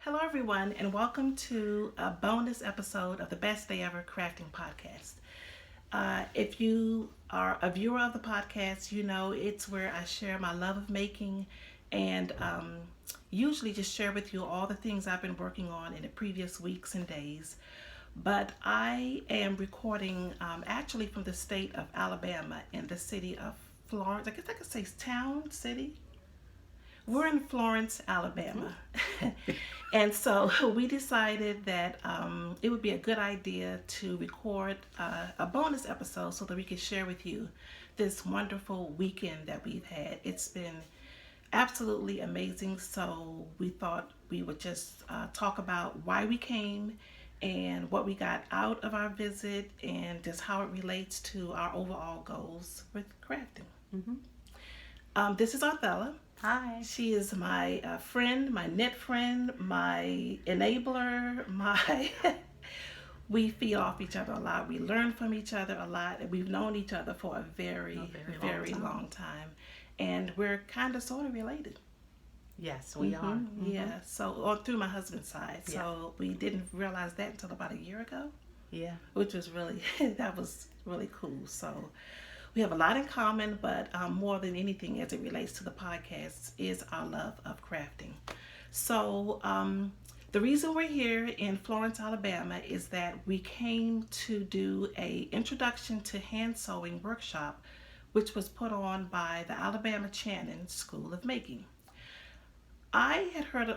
Hello, everyone, and welcome to a bonus episode of the Best Day Ever Crafting Podcast. If you are a viewer of the podcast, you know it's where I share my love of making and usually just share with you all the things I've been working on in the previous weeks and days. But I am recording actually from the state of Alabama in the city of Florence. I guess I could say city. We're in Florence, Alabama. And so we decided that it would be a good idea to record a bonus episode so that we could share with you this wonderful weekend that we've had. It's been absolutely amazing. So we thought we would just talk about why we came and what we got out of our visit and just how it relates to our overall goals with crafting. This is Arthella. Hi. She is my friend, my knit friend, my enabler, we feed off each other a lot. We learn from each other a lot. And we've known each other for a very long time. And we're kind of sort of related. Yes, we are. Yeah, so through my husband's side. So we didn't realize that until about a year ago. Yeah. Which was really, that was really cool. So we have a lot in common, but more than anything as it relates to the podcast is our love of crafting. So the reason we're here in Florence, Alabama is that we came to do a introduction to hand sewing workshop, which was put on by the Alabama Chanin School of Making. I had heard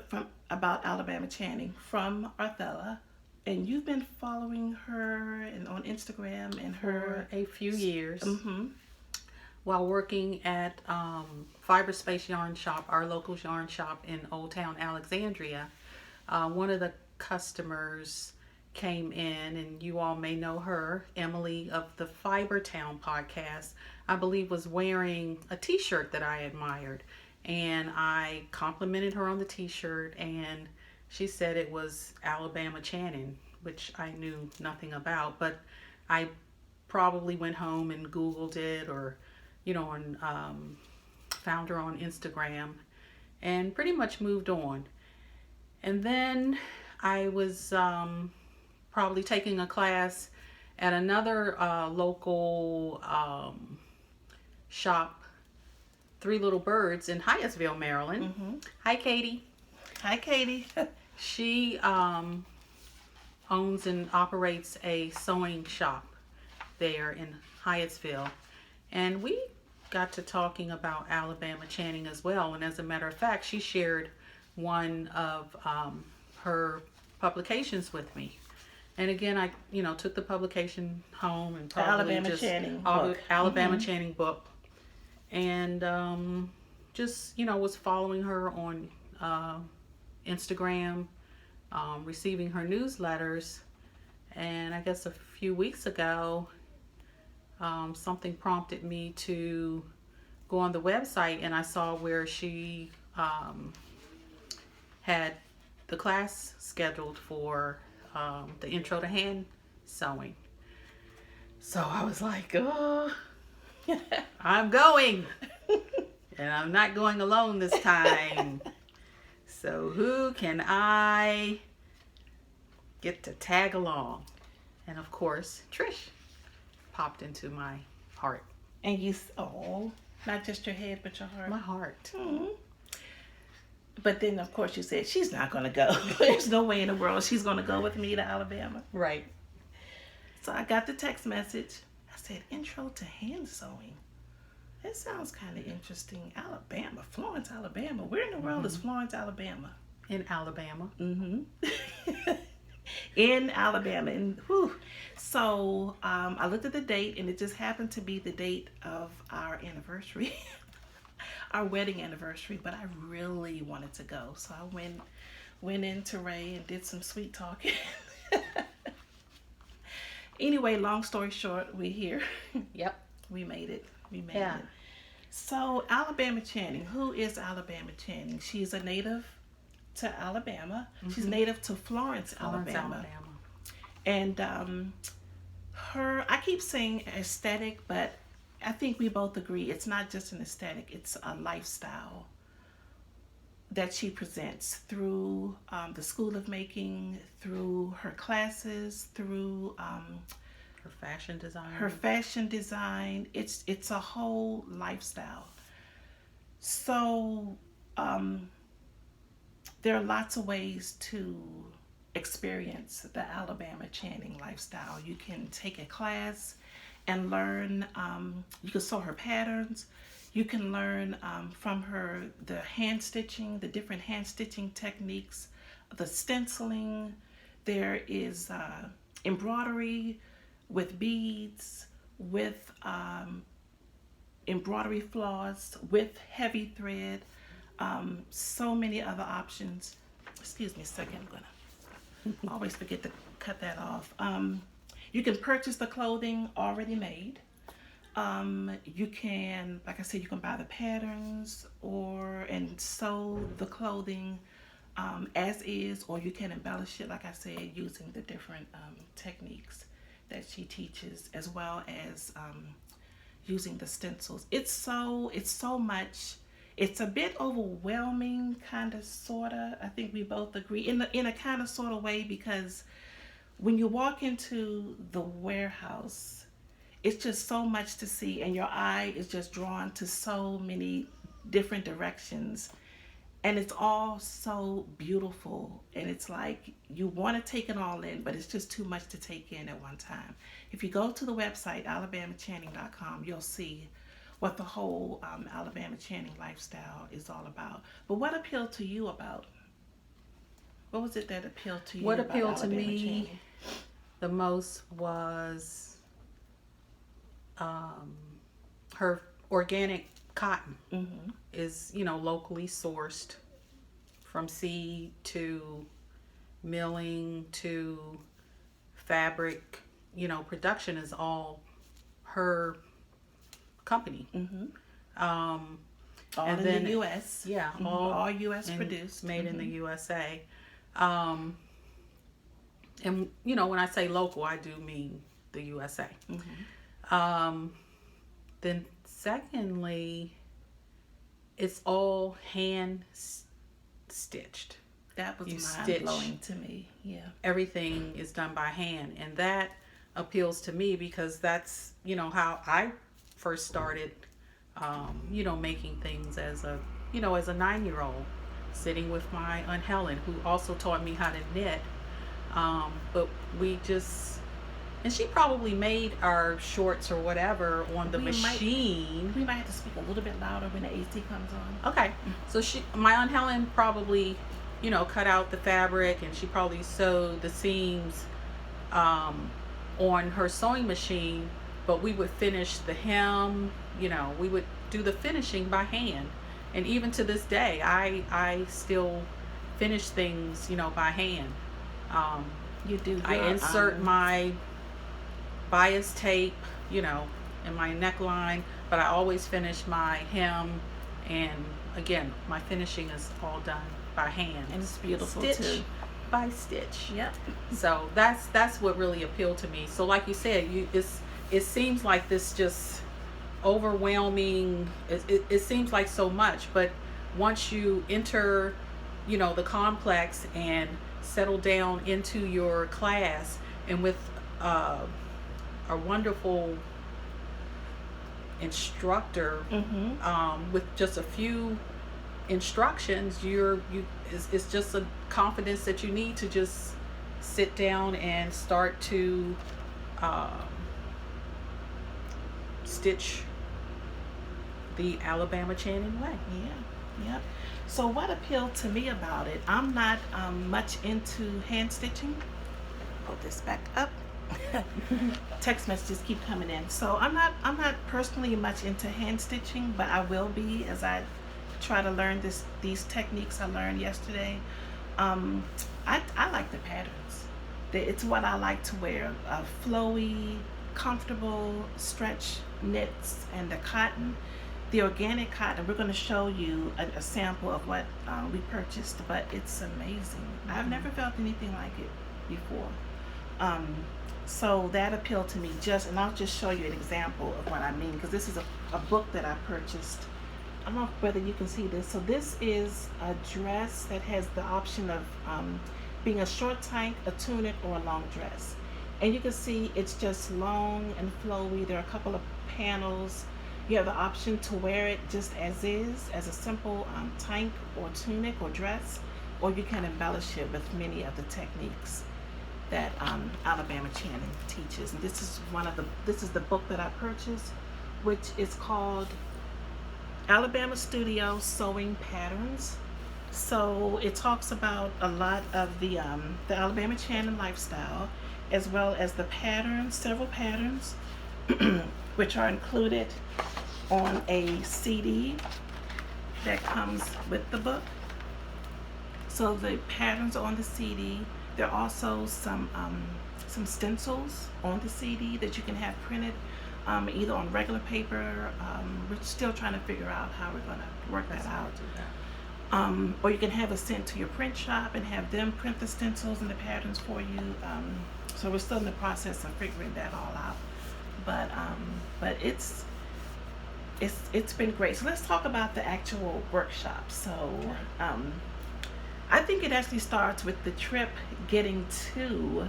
about Alabama Chanin from Arthella, and you've been following her and on Instagram and her for a few years. Mm-hmm. While working at Fiberspace Yarn Shop, our local yarn shop in Old Town Alexandria, one of the customers came in, and you all may know her, Emily of the Fiber Town podcast, I believe was wearing a t-shirt that I admired. And I complimented her on the t-shirt, and she said it was Alabama Chanin, which I knew nothing about, but I probably went home and Googled it or, found her on Instagram and pretty much moved on. And then I was probably taking a class at another local shop, Three Little Birds in Hyattsville, Maryland. Mm-hmm. Hi, Katie. Hi, Katie. She owns and operates a sewing shop there in Hyattsville. And we got to talking about Alabama Chanin as well. And as a matter of fact, she shared one of her publications with me. And again, I took the publication home and probably Alabama Chanin book. Alabama Chanin book. And was following her on Instagram, receiving her newsletters, and I guess a few weeks ago something prompted me to go on the website, and I saw where she had the class scheduled for the intro to hand sewing. So I was like, oh, I'm going. And I'm not going alone this time. So who can I get to tag along? And of course, Trish popped into my heart. And not just your head, but your heart. My heart. Mm-hmm. But then, of course, you said, she's not going to go. There's no way in the world she's going to go with me to Alabama. Right. So I got the text message. I said, intro to hand sewing. That sounds kind of interesting. Alabama, Florence, Alabama. Where in the world is Florence, Alabama? In Alabama. Mm-hmm. In Alabama. And so I looked at the date, and it just happened to be the date of our anniversary, our wedding anniversary. But I really wanted to go, so I went into Ray and did some sweet talking. Anyway, long story short, we're here. Yep. We made it. It. So Alabama Chanin, who is Alabama Chanin? She's a native to Alabama. Mm-hmm. She's native to Florence, Alabama. And I keep saying aesthetic, but I think we both agree it's not just an aesthetic, it's a lifestyle that she presents through the School of Making, through her classes, through Her fashion design. her fashion design. It's a whole lifestyle. So there are lots of ways to experience the Alabama Chanin lifestyle. You can take a class and learn. You can sew her patterns. You can learn from her the hand stitching, the different hand stitching techniques, the stenciling. There is embroidery with beads, with embroidery floss, with heavy thread, so many other options. Excuse me a second, I'm gonna always forget to cut that off. You can purchase the clothing already made. You can, like I said, you can buy the patterns and sew the clothing as is, or you can embellish it, like I said, using the different techniques that she teaches, as well as using the stencils. It's so much. It's a bit overwhelming, kind of, sorta. I think we both agree in a kind of sort of way, because when you walk into the warehouse, it's just so much to see, and your eye is just drawn to so many different directions, and it's all so beautiful, and it's like you want to take it all in, but it's just too much to take in at one time. If you go to the website alabamachanning.com, you'll see what the whole Alabama Chanin lifestyle is all about. But what appealed to you about? What was it that appealed to you? What about appealed to Alabama me Chanin? the most was her organic cotton. Mm-hmm. Is, locally sourced, from seed to milling to fabric. Production is all her company. Mm-hmm. All in the U.S. Yeah, Mm-hmm. all U.S. produced, made in the Mm-hmm. USA. And when I say local, I do mean the USA. Mm-hmm. Then secondly, it's all hand stitched. That was You mind-blowing to me. Yeah. Everything is done by hand, and that appeals to me because that's how I first started making things as a 9-year-old, sitting with my Aunt Helen, who also taught me how to knit. But and she probably made our shorts or whatever on the machine. We might have to speak a little bit louder when the AC comes on. Okay. So my Aunt Helen probably, cut out the fabric, and she probably sewed the seams on her sewing machine, but we would finish the hem, we would do the finishing by hand. And even to this day, I still finish things, by hand. You do. I insert my bias tape, in my neckline, but I always finish my hem, and again, my finishing is all done by hand. And it's beautiful stitch too. by stitch. Yep. So that's what really appealed to me. So like you said, it seems like this just overwhelming. It seems like so much, but once you enter, the complex and settle down into your class, and with a wonderful instructor, Mm-hmm. with just a few instructions, it's just a confidence that you need to just sit down and start to stitch the Alabama Chanin way. Yeah. Yep. So what appealed to me about it? I'm not much into hand stitching. Pull this back up. Text messages keep coming in. So I'm not personally much into hand stitching, but I will be as I try to learn these techniques I learned yesterday. I like the patterns. It's what I like to wear. Flowy, comfortable stretch knits, and the cotton, the organic cotton. We're going to show you a sample of what we purchased, but it's amazing. I've never felt anything like it before. So that appealed to me, and I'll just show you an example of what I mean, because this is a book that I purchased I don't know whether you can see this. So this is a dress that has the option of being a short tank, a tunic, or a long dress. And you can see it's just long and flowy. There are a couple of panels. You have the option to wear it just as is, as a simple tank or tunic or dress, or you can embellish it with many of the techniques that Alabama Chanin teaches. And this is the book that I purchased, which is called Alabama Studio Sewing Patterns. So it talks about a lot of the Alabama Chanin lifestyle, as well as the patterns, several patterns, which are included on a CD that comes with the book. So the patterns are on the CD. There are also some stencils on the CD that you can have printed, either on regular paper. We're still trying to figure out how we're going to work that out. Or you can have it sent to your print shop and have them print the stencils and the patterns for you. So we're still in the process of figuring that all out. But it's been great. So let's talk about the actual workshop. So I think it actually starts with the trip getting to.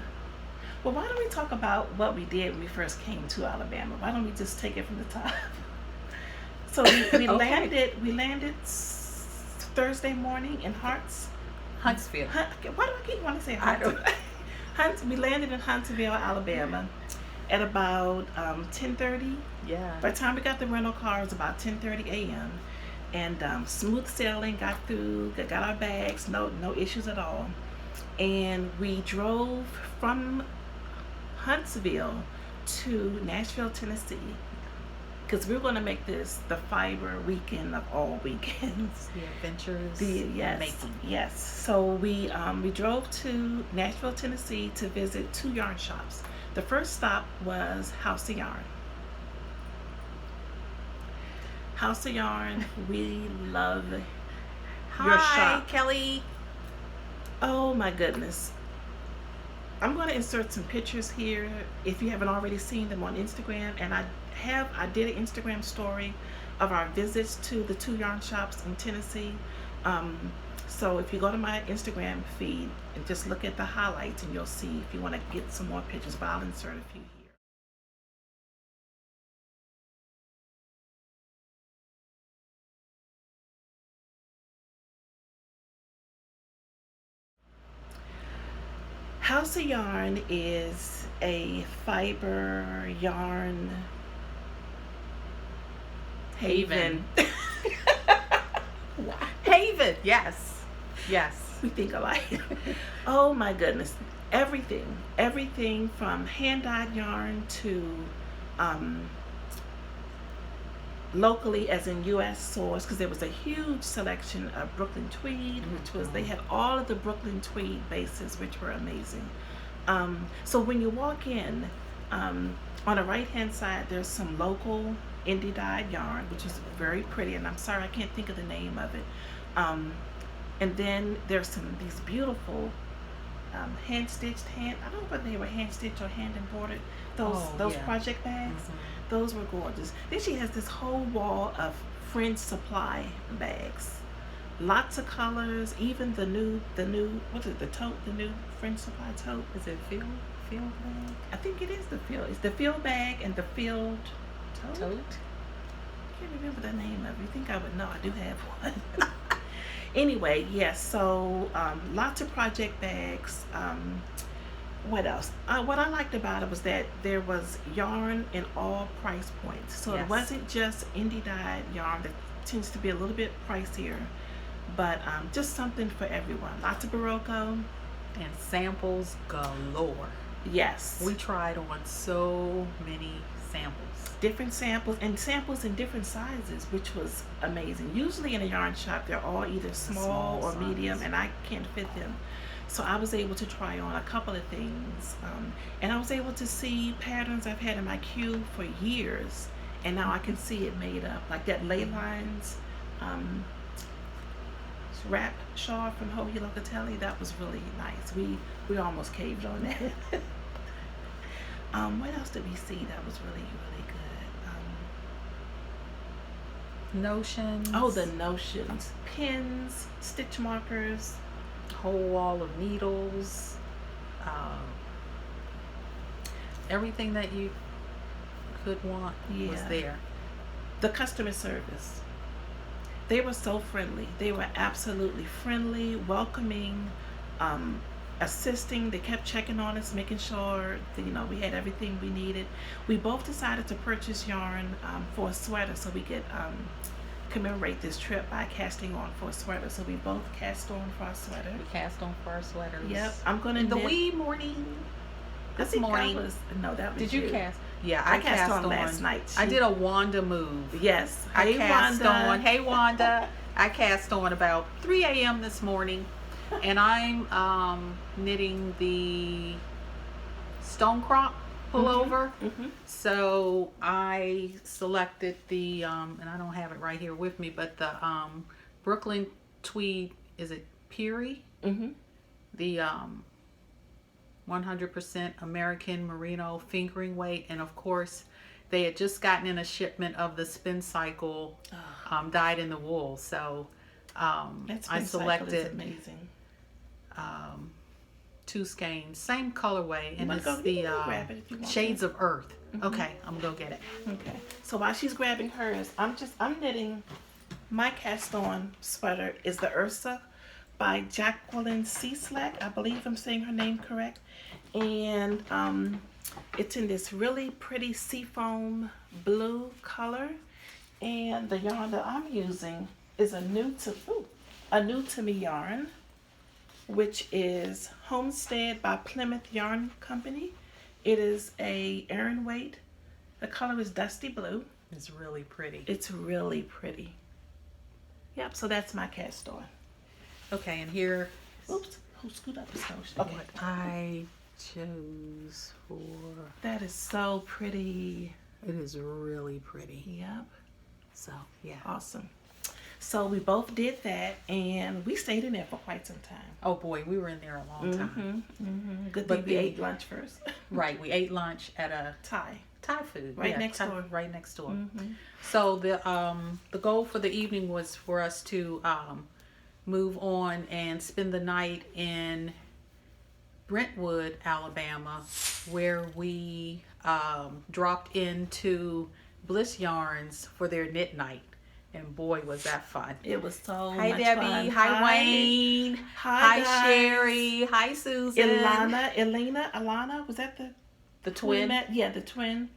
Well, why don't we talk about what we did when we first came to Alabama? Why don't we just take it from the top? So we Okay. landed Thursday morning in Huntsville. Why do I keep wanting to say I don't. Huntsville? We landed in Huntsville, Alabama, at about 10:30. Yeah. By the time we got the rental car, it was about 10:30 a.m. And smooth sailing, got through, got our bags, no issues at all. And we drove from Huntsville to Nashville, Tennessee, because we were going to make this the fiber weekend of all weekends. The adventures. Yes, Making. yes. So we drove to Nashville, Tennessee to visit 2 yarn shops. The first stop was House of Yarn. House of Yarn, we love your Hi, shop. Kelly. Oh my goodness. I'm going to insert some pictures here if you haven't already seen them on Instagram. And I did an Instagram story of our visits to the 2 yarn shops in Tennessee. So if you go to my Instagram feed and just look at the highlights, and you'll see if you want to get some more pictures, but I'll insert a few here. House of Yarn is a fiber yarn haven. Wow. Haven. Yes. Yes. We think alike. Oh my goodness. Everything from hand-dyed yarn to locally, as in U.S. source, because there was a huge selection of Brooklyn tweed, which was, they had all of the Brooklyn tweed bases, which were amazing. So when you walk in, on the right-hand side, there's some local indie dyed yarn, which is very pretty, and I'm sorry I can't think of the name of it. And then there's these beautiful hand-stitched, I don't know whether they were hand-stitched or hand-embroidered, those Yeah. project bags. Mhm. Those were gorgeous. Then she has this whole wall of French supply bags. Lots of colors, even the new, what is it, the tote, the new French supply tote. Is it field bag? I think it is the field. It's the field bag and the field tote. Tote? I can't remember the name of it. You think I would know? I do have one. Anyway, yes, so lots of project bags. What else? What I liked about it was that there was yarn in all price points. So Yes. it wasn't just indie dyed yarn that tends to be a little bit pricier, but just something for everyone. Lots of Barocco. And samples galore. Yes. We tried on so many samples. Different samples, and samples in different sizes, which was amazing. Usually in a yarn shop, they're all either small or size. medium, and I can't fit them. So I was able to try on a couple of things, and I was able to see patterns I've had in my queue for years, and now I can see it made up. Like that ley lines wrap shawl from Hohi Locatelli, that was really nice. We almost caved on that. What else did we see that was really, really good? Notions. Oh, the notions. Pins, stitch markers. Whole wall of needles. Everything that you could want was Yeah. there. The customer service. They were so friendly. They were absolutely friendly, welcoming, um, assisting. They kept checking on us, making sure that, we had everything we needed. We both decided to purchase yarn for a sweater so we could commemorate this trip by casting on for a sweater. So we both cast on for our sweater. We cast on for our sweaters. Yep, I'm gonna in the knit. wee morning. I This think morning. no, that was Did you cast? Yeah, I cast on last night. I did a Wanda move. Yes. I Hey, cast Wanda. on. Hey, Wanda. I cast on about 3 a.m. this morning, and I'm knitting the stone crop pullover. Mm-hmm. So I selected the and I don't have it right here with me, but the Brooklyn tweed. Is it Peary? Mm-hmm. The 100% American merino fingering weight, and of course they had just gotten in a shipment of the spin cycle dyed in the wool, so I selected amazing. 2 skeins, same colorway, and it's grab it if you want Shades to. of Earth. Okay, I'm gonna go get it. Okay. So while she's grabbing hers, I'm knitting. My cast on sweater is the Ursa by Jacqueline Cieslak. I believe I'm saying her name correct. And it's in this really pretty seafoam blue color. And the yarn that I'm using is a new to me yarn, which is Homestead by Plymouth Yarn Company. It is a Aran weight. The color is dusty blue. It's really pretty. It's really pretty. Yep, so that's my cast on. Okay, and here Oops, who screwed up the stove? Okay. what I chose for. That is so pretty. It is really pretty. Yep. So yeah. Awesome. So we both did that, and we stayed in there for quite some time. Oh boy, we were in there a long time. Mm-hmm. Good But thing we ate lunch first. Right, we ate lunch at a Thai. Thai food. Right next door. Right next door. Mm-hmm. So the goal for the evening was for us to move on and spend the night in Brentwood, Alabama, where we dropped into Bliss Yarns for their knit night. And boy, was that fun. It was so Hi, much Debbie. fun. Hi, Wayne. Hi, Hi, guys. Sherry. Hi, Susan. Alana, was that the twin? Yeah, the twin.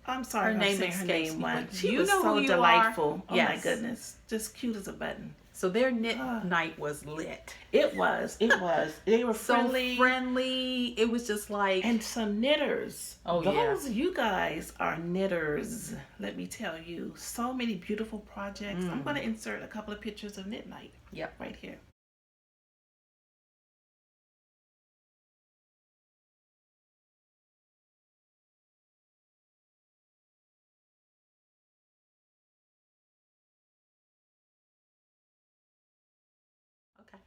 I'm sorry, Her name saying her escapes name me, once. but She you was know so who you delightful. are. Oh Yes. my goodness, just cute as a button. So their knit night was lit. It was. They were friendly. So friendly. It was just like. And some knitters. Oh, Those you guys are knitters. Let me tell you. So many beautiful projects. I'm going to insert a couple of pictures of Knit Night. Yep. Right here. Okay.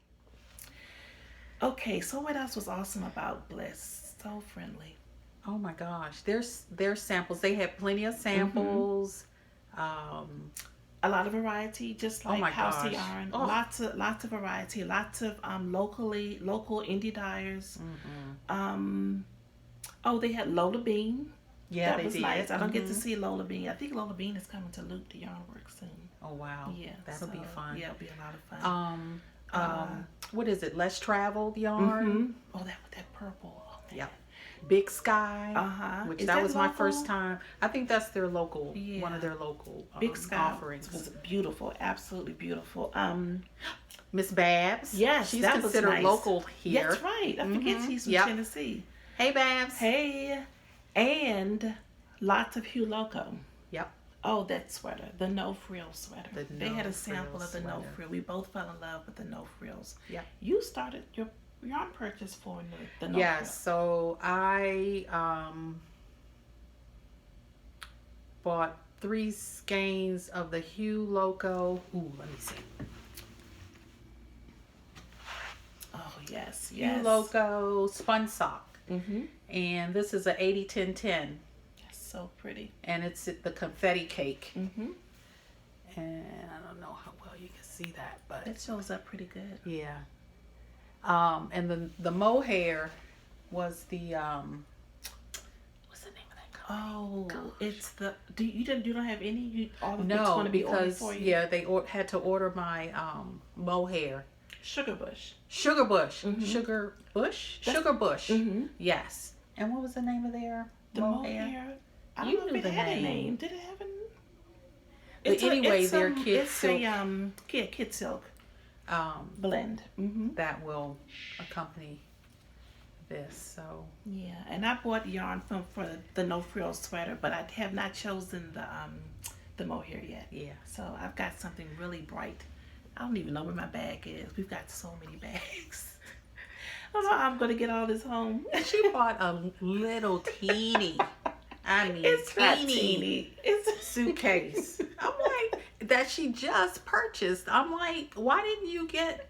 Okay, so what else was awesome about Bliss? So friendly. Oh my gosh. There's samples. They had plenty of samples. A lot of variety, just like my House gosh. Yarn. Oh. Lots of variety. Lots of local indie dyers. They had Lola Bean. Yeah, That they was did. nice. I don't get to see Lola Bean. I think Lola Bean is coming to Loop the Yarn Works soon. Oh wow. Yeah, That'll be fun. Yeah, it'll be a lot of fun. What is it? Less Traveled Yarn. Oh, that purple. Oh, man. Yep. Big Sky. Which That was my first time. I think that's their local. Yeah. One of their local Big Sky offerings. was beautiful, absolutely beautiful. Miss Babs. Yes, she's that was considered nice. local here. That's right. I forget she's from Yep. Tennessee. Hey Babs. Hey, and lots of Hugh Loco. Yep. Oh, that sweater, the no frill sweater. They had a sample no-frills of the no sweater. frill. We both fell in love with the no frills. Yep. You started your yarn purchase for the no Yes. So I bought 3 skeins of the Hugh Loco. Ooh, let me see. Oh yes, Hugh Loco spun sock. Mm-hmm. And this is a 80-10-10. So pretty. And it's the confetti cake. Mm-hmm. And I don't know how well you can see that, but It shows up pretty good. yeah. And the mohair was the what's the name of that company? Oh, it's the. You don't have any. All of it's No, going to be ordered because for you. yeah, they had to order my mohair. Sugar bush. Sugar bush. Mhm. Sugar bush. That's- Sugar bush. Mm-hmm. Yes. And what was the name of their The mohair. I don't You know if knew it the had a name. name. Did it have a? But anyway, their it's kid silk. Kid silk Um, blend. Mm-hmm. that will accompany this. So Yeah, and I bought yarn for the no frills sweater, but I have not chosen the mohair yet. yeah. So I've got something really bright. I don't even know where my bag is. We've got so many bags. I don't know how I'm gonna get all this home. She bought a little teeny, I mean It's not teeny teeny. It's suitcase. I'm like, that she just purchased. I'm like, why didn't you get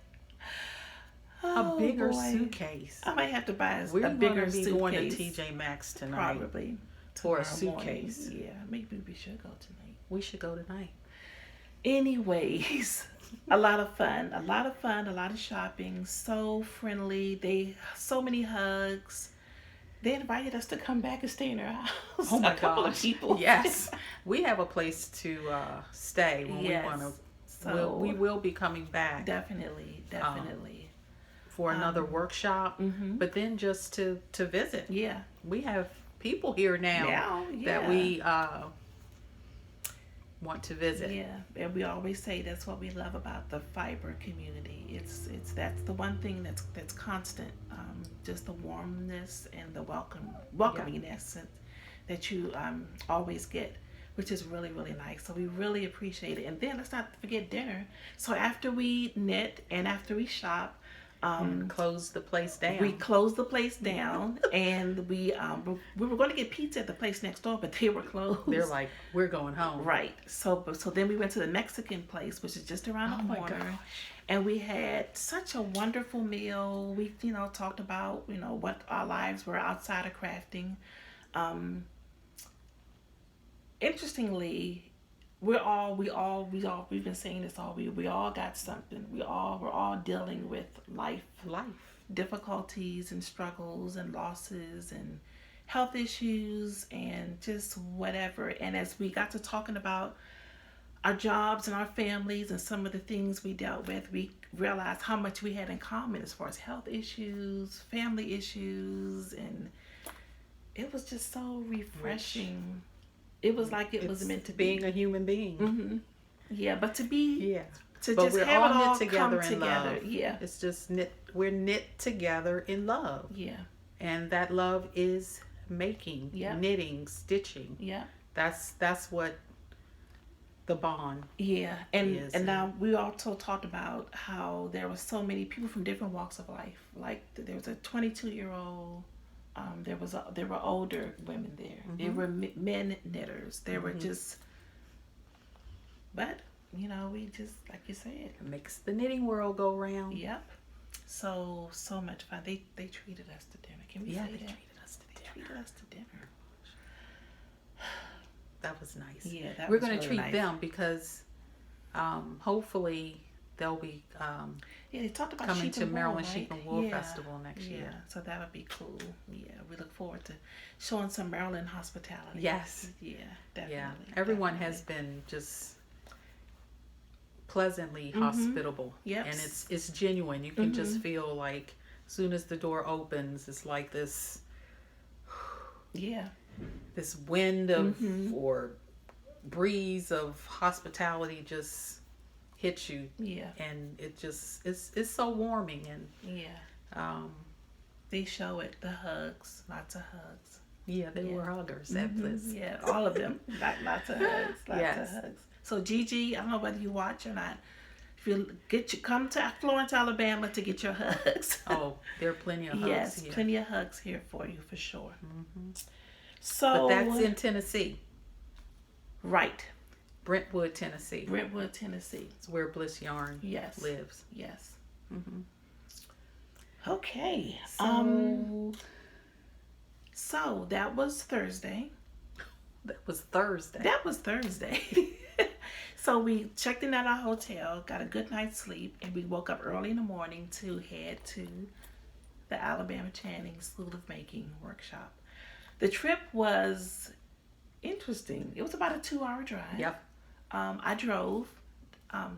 a bigger boy. suitcase? I might have to buy We're a bigger gonna be suitcase. going to TJ Maxx tonight Probably. for a tomorrow morning. suitcase. Yeah, maybe we should go tonight. We should go tonight. Anyways, a lot of fun, a lot of shopping, so friendly. So many hugs. They invited us to come back and stay in their house. Oh my a couple gosh. of people. Yes. We have a place to stay when Yes. we want to. So we will be coming back definitely. for another workshop, but then just to visit. Yeah. We have people here now that we want to visit. Yeah, and we always say that's what we love about the fiber community. It's that's the one thing that's constant. Just the warmness and the welcomingness that you always get, which is really, really nice. So we really appreciate it. And then let's not forget dinner. So after we knit and after we shop, Close the place down. we closed the place down, and we were going to get pizza at the place next door, but they were closed. They're like, we're going home. Right. So then we went to the Mexican place, which is just around the corner. And we had such a wonderful meal. We, talked about, what our lives were outside of crafting. Interestingly, we've been saying this all week. We all got something. We're all dealing with life difficulties and struggles and losses and health issues and just whatever. And as we got to talking about our jobs and our families and some of the things we dealt with, we realized how much we had in common as far as health issues, family issues, and it was just so refreshing. It was like it was meant to be. Being a human being. Mm-hmm. Yeah, but to be to But just we're have all it all knit together come in together. love. Yeah. It's just we're knit together in love. Yeah. And that love is making, knitting, stitching. Yeah. That's what the bond Yeah. And is. and now we also talked about how there were so many people from different walks of life. Like there was a 22-year-old. There were older women there. Mm-hmm. There were men knitters. There were just, but we just, like you said, It makes the knitting world go round. Yep. So much fun. They treated us to dinner. Can we say that? Treated us to dinner. Treated us to dinner. That was nice. Yeah, we're was going to really treat nice. them because hopefully they'll be Yeah, they talked about coming Sheep to and Wool, Maryland right? Sheep and Wool Yeah. Festival next Yeah, year. so that would be cool. Yeah, we look forward to showing some Maryland hospitality. Yes. Yeah, definitely. Yeah, everyone has been just pleasantly hospitable. Yep. And it's genuine. You can just feel like as soon as the door opens, it's like this wind of or breeze of hospitality just hits you. Yeah. And it just it's so warming and they show it, the hugs, lots of hugs. they were huggers at this. Yeah, all of them. Lots of hugs. Lots of hugs. So Gigi, I don't know whether you watch or not. If you come to Florence, Alabama to get your hugs. Oh, there are plenty of hugs yes, here. plenty of hugs here for you for sure. Mm-hmm. So, but that's in Tennessee. Right. Brentwood, Tennessee. Brentwood, Tennessee. It's where Bliss Yarn lives. Yes. Mm-hmm. Okay. So that was Thursday. That was Thursday. That was Thursday. So we checked in at our hotel, got a good night's sleep, and we woke up early in the morning to head to the Alabama Chanin School of Making workshop. The trip was interesting. It was about a 2 hour drive. Yep. I drove.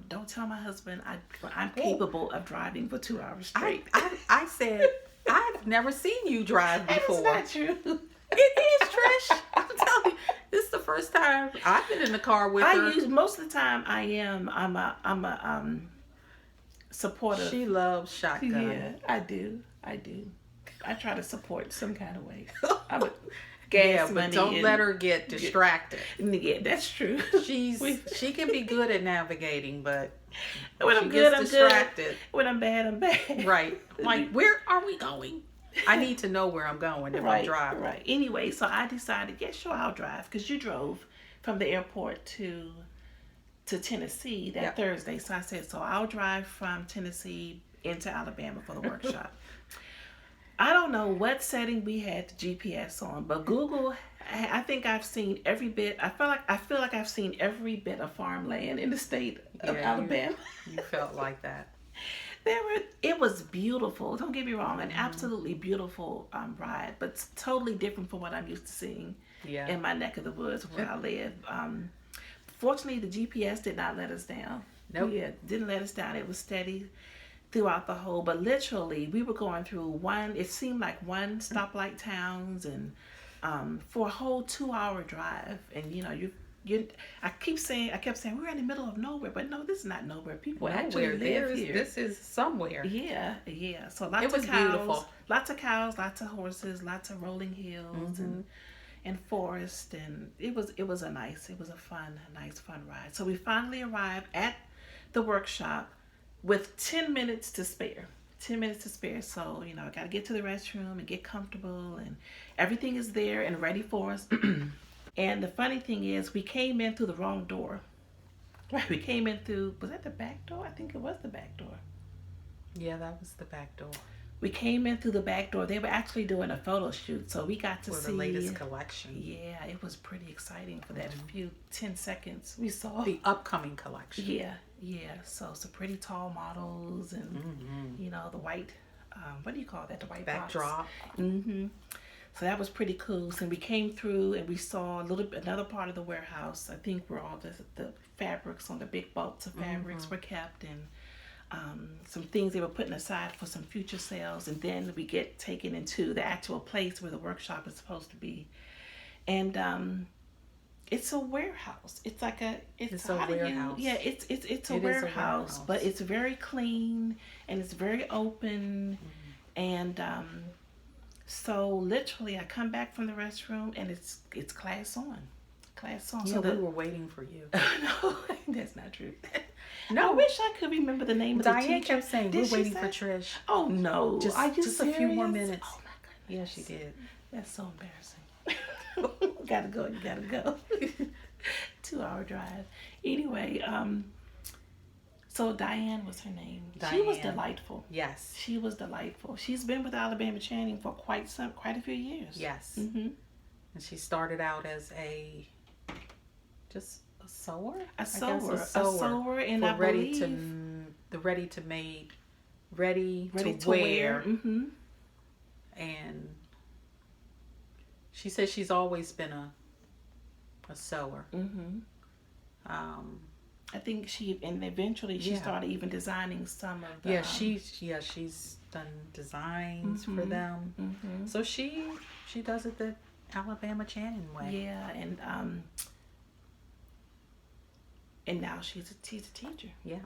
Don't tell my husband I'm capable of driving for 2 hours straight. I said, I've never seen you drive before. That's not true. It is, Trish. I'm telling you, this is the first time I've been in the car with her. Most of the time I am. I'm a supportive. She loves shotgun. Yeah, I do. I try to support some kind of way. I'm a gas but money. don't let her get distracted. Yeah, that's true. She can be good at navigating, but when I'm good, I'm distracted. Good. When I'm bad, I'm bad. Right. Like, where are we going? I need to know where I'm going if I'm driving. Right. Anyway, so I decided, yeah, sure, I'll drive, because you drove from the airport to Tennessee that Thursday. So I said, so I'll drive from Tennessee into Alabama for the workshop. I don't know what setting we had the GPS on, but Google, I think I've seen every bit. I feel like I've seen every bit of farmland in the state of Alabama. You felt like that. It was beautiful. Don't get me wrong, an absolutely beautiful ride, but totally different from what I'm used to seeing in my neck of the woods where I live. Fortunately, the GPS did not let us down. Nope. Yeah, didn't let us down. It was steady throughout the whole, but literally we were going through it seemed like one stoplight towns, and for a whole 2 hour drive. And I kept saying we're in the middle of nowhere, but no, this is not nowhere. People actually live here. This is somewhere. Yeah. So lots of cows, beautiful. Lots of cows, lots of horses, lots of rolling hills and forest, and it was a nice fun ride. So we finally arrived at the workshop with 10 minutes to spare. 10 minutes to spare. So, I got to get to the restroom and get comfortable, and everything is there and ready for us. And the funny thing is, we came in through the wrong door. Right, we came in through, was that the back door? I think it was the back door. Yeah, that was the back door. We came in through the back door. They were actually doing a photo shoot, so we got to see the latest collection. Yeah, it was pretty exciting for that few 10 seconds we saw. The upcoming collection. Yeah. So some pretty tall models, and the white, what do you call that? The white backdrop. So that was pretty cool. So we came through and we saw another part of the warehouse. I think where all the fabrics on the big bolts of fabrics were kept, and some things they were putting aside for some future sales. And then we get taken into the actual place where the workshop is supposed to be, and it's a warehouse. It's like it's a warehouse. It's a warehouse, but it's very clean and it's very open, and so literally I come back from the restroom and it's class on. Yeah, so we were waiting for you. No, that's not true. No, I wish I could remember the name of the teacher. Diane kept saying, we're waiting for Trish. Oh no, just a few more minutes. Oh my goodness. Yeah, she did. That's so embarrassing. You gotta go. 2 hour drive. Anyway, so Diane was her name. She was delightful. Yes. She was delightful. She's been with Alabama Chanin for quite a few years. Yes. And she started out as a sewer. A sewer, and I believe ready to wear. And she says she's always been a sewer. I think eventually she started even designing some of the... she's done designs for them. So she does it the Alabama Chanin way. Yeah, and now she's a teacher. Yeah,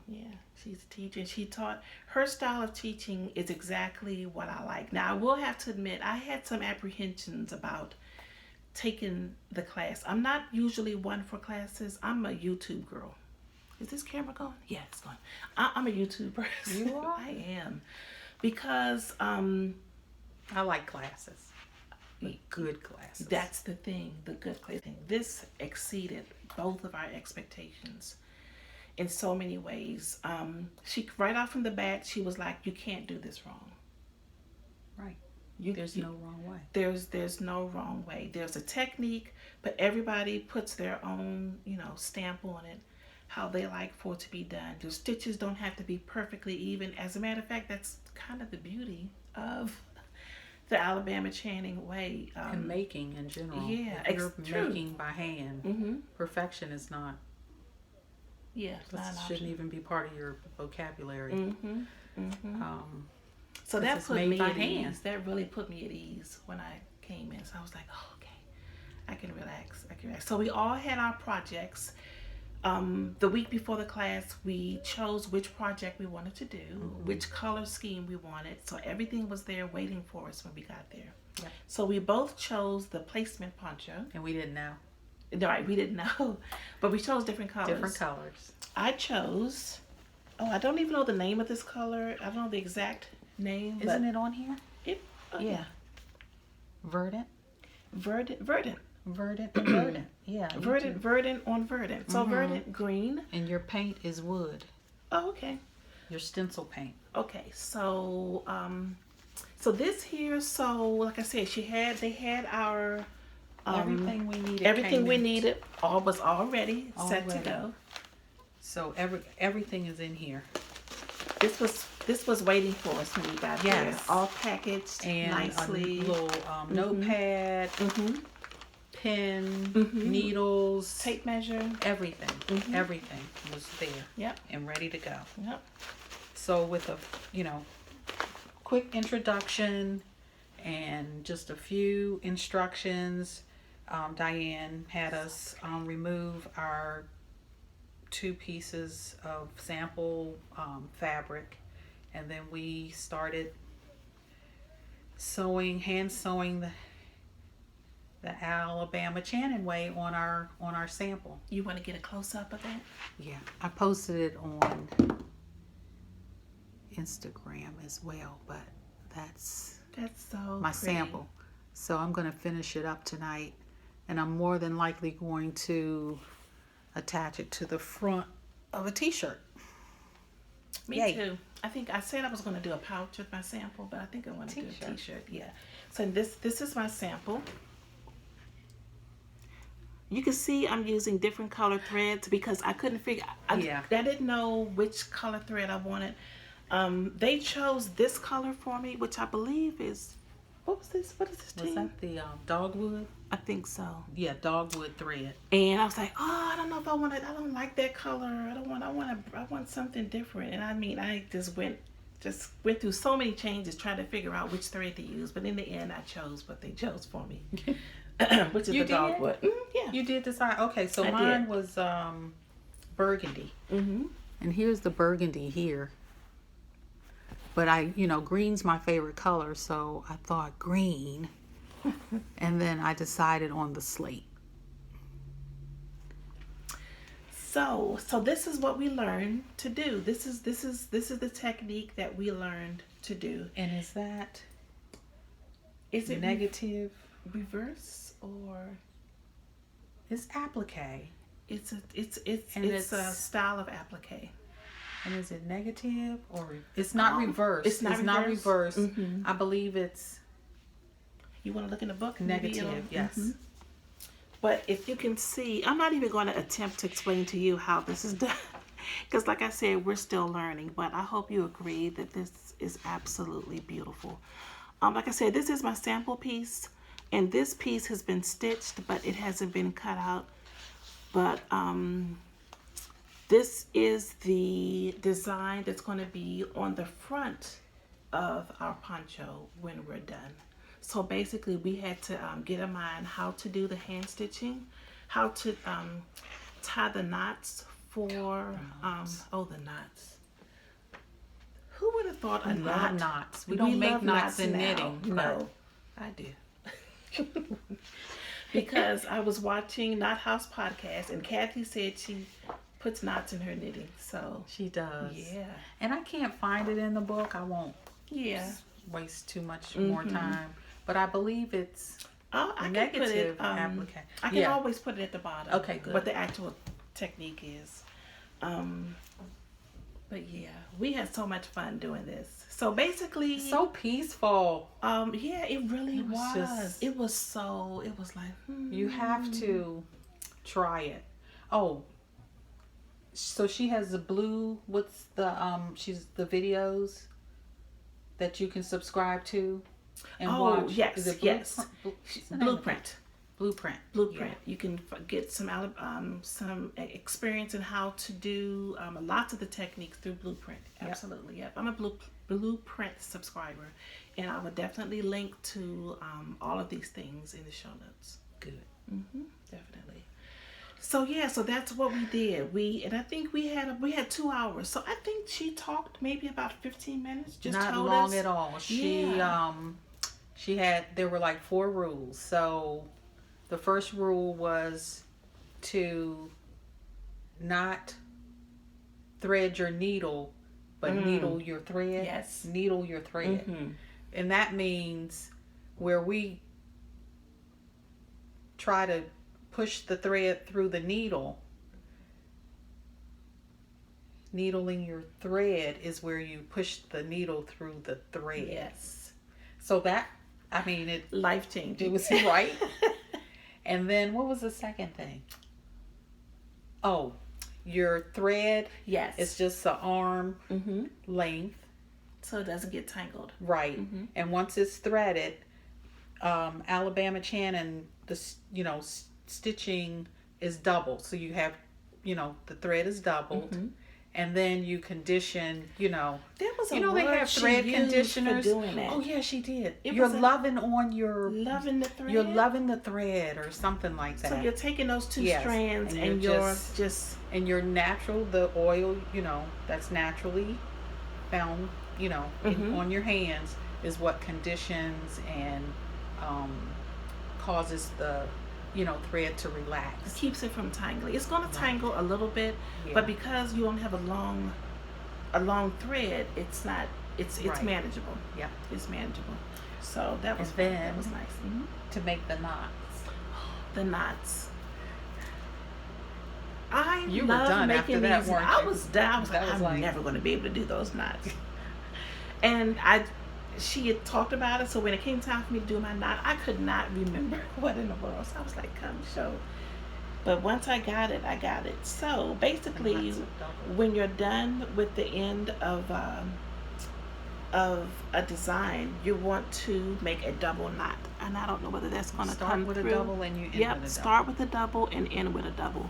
she's a teacher, and she taught. Her style of teaching is exactly what I like. Now, I will have to admit, I had some apprehensions about taking the class. I'm not usually one for classes. I'm a YouTube girl. Is this camera going? Yeah, it's going. I'm a YouTube person. You are? I am. Because I like classes. Good classes. That's the thing, the good class thing. This exceeded both of our expectations in so many ways. She right off from the bat, she was like, "You can't do this wrong." Right. There's no wrong way. There's no wrong way. There's a technique, but everybody puts their own, stamp on it. how they like for it to be done. The stitches don't have to be perfectly even. As a matter of fact, that's kind of the beauty of the Alabama Chanin way. And making in general. Yeah, if you're true. making by hand, Mm-hmm. perfection is not. Yeah, it's not an Shouldn't option. even be part of your vocabulary. Mm-hmm. Mm-hmm. Because So that it's put made me by at hand. ease. That really put me at ease when I came in. So I was like, oh, okay, I can relax. I can relax. So we all had our projects. The week before the class, we chose which project we wanted to do, which color scheme we wanted. So everything was there waiting for us when we got there. Yeah. So we both chose the placement poncho. And we didn't know. Right, we didn't know, but we chose different colors. Different colors. I chose. Oh, I don't even know the name of this color. I don't know the exact name. Isn't it on here? Oh, Yeah. Verdant. Verdant. Verdant and verdant. Yeah. Verdant on verdant. So verdant green. And your paint is wood. Oh, okay. Your stencil paint. Okay, so so this here, so like I said, they had our Everything we needed. everything we needed all was already set to Already. go. So everything is in here. This was waiting for us when we got there, Yes. all packaged And nicely. a little notepad, pen, needles, Tape measure. everything. Everything was there. Yep. And ready to go. Yep. So with a, quick introduction and just a few instructions, Diane had us remove our 2 pieces of sample fabric, and then we started hand sewing the Alabama Chanin way on our sample. You want to get a close up of that? Yeah, I posted it on Instagram as well, but that's so my pretty. sample. So I'm going to finish it up tonight, and I'm more than likely going to attach it to the front of a t-shirt. Me Yay. too. I think I said I was going to do a pouch with my sample, but I think I want to do a t-shirt. Yeah. So this is my sample. You can see I'm using different color threads because I couldn't figure. I didn't know which color thread I wanted. They chose this color for me, which I believe is, what is this Was team? that the dogwood? I think so. Yeah, dogwood thread. And I was like, oh, I don't know if I want it. I don't like that color. I want something different. And I mean, I just went through so many changes trying to figure out which thread to use. But in the end, I chose what they chose for me, which is the dogwood. Yeah. You did decide. Okay, so mine was burgundy. And here's the burgundy here. But green's my favorite color, so I thought green. And then I decided on the slate. So this is what we learned to do. This is the technique that we learned to do. And is it negative reverse or it's applique? It's a style of applique. And is it negative or it's not reverse? It's not reverse. I believe it's. You want to look in the book? Negative, yes. But if you can see, I'm not even going to attempt to explain to you how this is done. Because like I said, we're still learning. But I hope you agree that this is absolutely beautiful. Like I said, this is my sample piece. And this piece has been stitched, but it hasn't been cut out. But this is the design that's going to be on the front of our poncho when we're done. So basically we had to get in mind how to do the hand stitching, how to tie the knots for, the knots. Who would have thought a knot? Love knots. We don't make knots in now. knitting. No, I do. Because I was watching Knot House podcast and Kathy said she puts knots in her knitting. So she does. Yeah. And I can't find it in the book. I won't waste too much more time. But I believe it's I negative can put it, applique. I can always put it at the bottom. Okay, good. What the actual technique is. But yeah, we had so much fun doing this. So basically, so peaceful. Yeah, it really was. It was like you have to try it. Oh, So she has the blue. What's the she's the videos that you can subscribe to and watch. Yes, Is it yes. Blueprint? Blueprint. Yeah. You can get some experience in how to do lots of the techniques through Blueprint. Absolutely, yep. I'm a Blueprint subscriber, and I will definitely link to all of these things in the show notes. Good. Definitely. So yeah, so that's what we did. And I think we had 2 hours. So I think she talked maybe about 15 minutes. Just not told long us. at all. She had, there were like 4 rules. So the first rule was to not thread your needle, but needle your thread. Yes. Needle your thread. And that means where we try to push the thread through the needle, needling your thread is where you push the needle through the thread. Yes. So that, I mean, it Life changing. It was right. And then what was the second thing? Oh, your thread. Yes. It's just the arm length. So it doesn't get tangled. Right. And once it's threaded, Alabama Chanin, stitching is double. So you have, the thread is doubled. And then you condition, There was a they word have she thread used conditioners. for doing that. Oh yeah, she did. It You're was loving on your loving the thread. You're loving the thread or something like that. So you're taking those two Yes, strands and and you're you're just- just and your natural, the oil, that's naturally found, on your hands is what conditions and causes the, thread to relax. keeps it from tangling. It's going to tangle a little bit, Yeah. but because you don't have a long thread, it's not. It's Right. manageable. Yep. It's manageable. So that was And fun. then- That was nice. To make the knots. The knots. I You were love done making after that, these. weren't I you? was done. I was That like, was I'm like- never going to be able to do those knots. And she had talked about it, so when it came time for me to do my knot, I could not remember what in the world. So I was like, come show. But once I got it, I got it. So basically, Knots are double. when you're done with the end of a design, you want to make a double knot. And I don't know whether that's going to Start come with through. a double and you end Yep, with a start with a double and end with a double.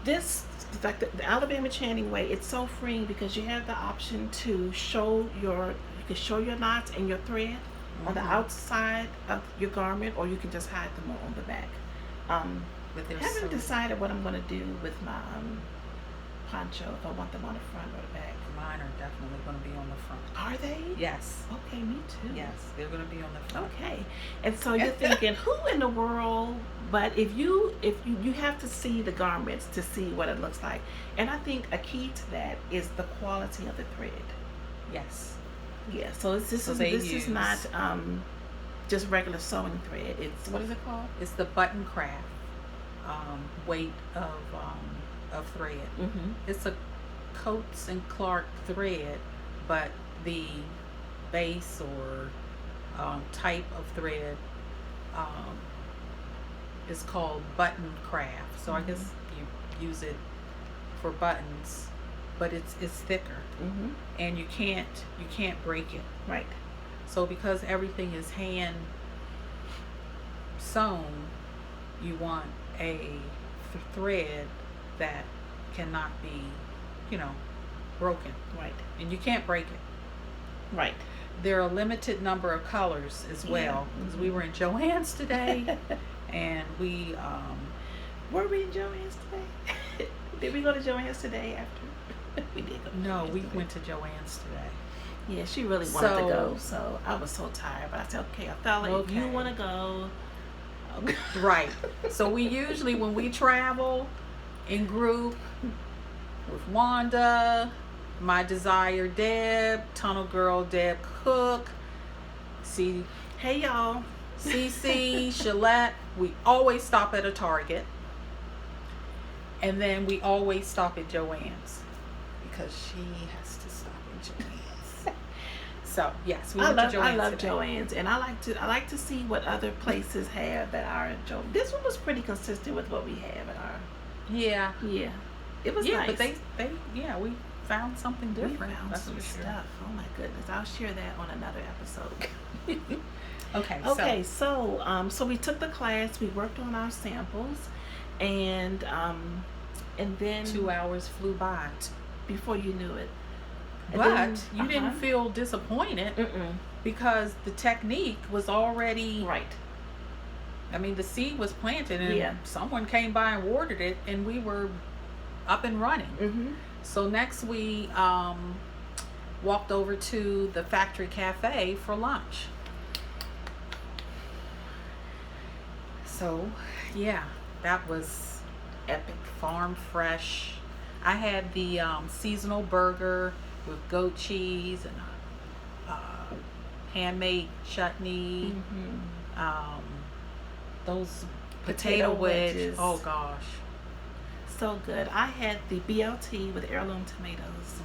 This, like the Alabama Channing way, it's so freeing because you have the option to show you can show your knots and your thread on the outside of your garment, or you can just hide them on the back. With their Haven't sewing. decided what I'm going to do with my poncho, if I want them on the front or the back. Mine are definitely going to be on the front. Are they? Yes. Okay, me too. Yes, they're going to be on the front. Okay, and so you're thinking, who in the world? But if you have to see the garments to see what it looks like, and I think a key to that is the quality of the thread. Yes. Yeah. So this is not just regular sewing thread. It's, what is it called? It's the button craft weight of thread. It's a Coates and Clark thread, but the base or type of thread is called button craft. So I guess you use it for buttons, but it's thicker, and you can't break it. Right. So because everything is hand sewn, you want a thread that cannot be, broken. Right. And you can't break it. Right. There are a limited number of colors as well. Because we were in Joann's today, and we were we in Joann's today? Did we go to Joann's today after? We did go. No, we went to Joann's today. Yeah, she really wanted to go, so I was so tired. But I said, okay, Arthella, if you Okay. want to go, I'll go. Right. So we usually, when we travel in group with Wanda, my desire Deb, Tunnel Girl Deb Cook, Hey y'all. CC, Shalette, we always stop at a Target. And then we always stop at Joann's because she has to stop at Joann's. So yes, we went to Joann's. I love today. Joann's, and I like to see what other places have that are Joann's. This one was pretty consistent with what we have at our Yeah. Yeah, it was Yeah, nice. but yeah, we found something We different. found That's some for sure. stuff. Oh my goodness, I'll share that on another episode. Okay, so Okay, so we took the class, we worked on our samples, and then 2 hours flew by. before you knew it, and then But you didn't feel disappointed mm-mm, because the technique was already, right, I mean, the seed was planted and yeah, someone came by and watered it and we were up and running. mm-hmm, So next we walked over to the factory cafe for lunch. So, yeah, that was epic. Farm fresh. I had the seasonal burger with goat cheese and handmade chutney. mm-hmm. Those potato wedge. wedges. Oh gosh. So good. I had the BLT with heirloom tomatoes.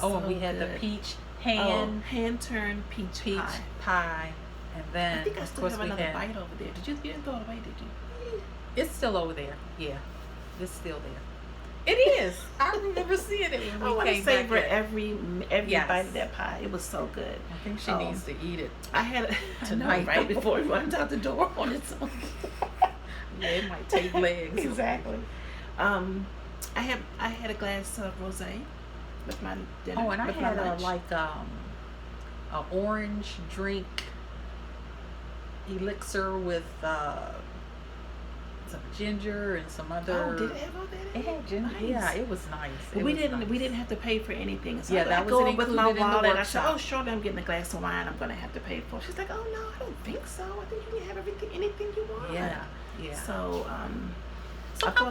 Oh, and So we had the good. peach hand turned peach pie. pie. And then I think I of still course have we another had, bite over there. You didn't throw it away, did you? it's still over there. Yeah. It's still there. It is. I remember seeing it when I we want to came back savor in. every Yes. bite of that pie. It was so good. I think she Oh. needs to eat it. I had Tonight. right before it runs out the door on its own. Yeah, it might take legs. Exactly. I had a glass of rosé with my dinner. Oh, and I with had my a lunch. a orange drink elixir with some ginger and some other. Oh, did it have all that? It had ginger. Nice. Yeah, it was nice. But It we was didn't. nice. We didn't have to pay for anything. So Yeah, I that go wasn't in with included my in the wallet. I said, workshop. "Oh, surely I'm getting a glass of wine. I'm going to have to pay for." It. She's like, "Oh no, I don't think so. I think you can have anything you want." Yeah, yeah. So, So I how thought-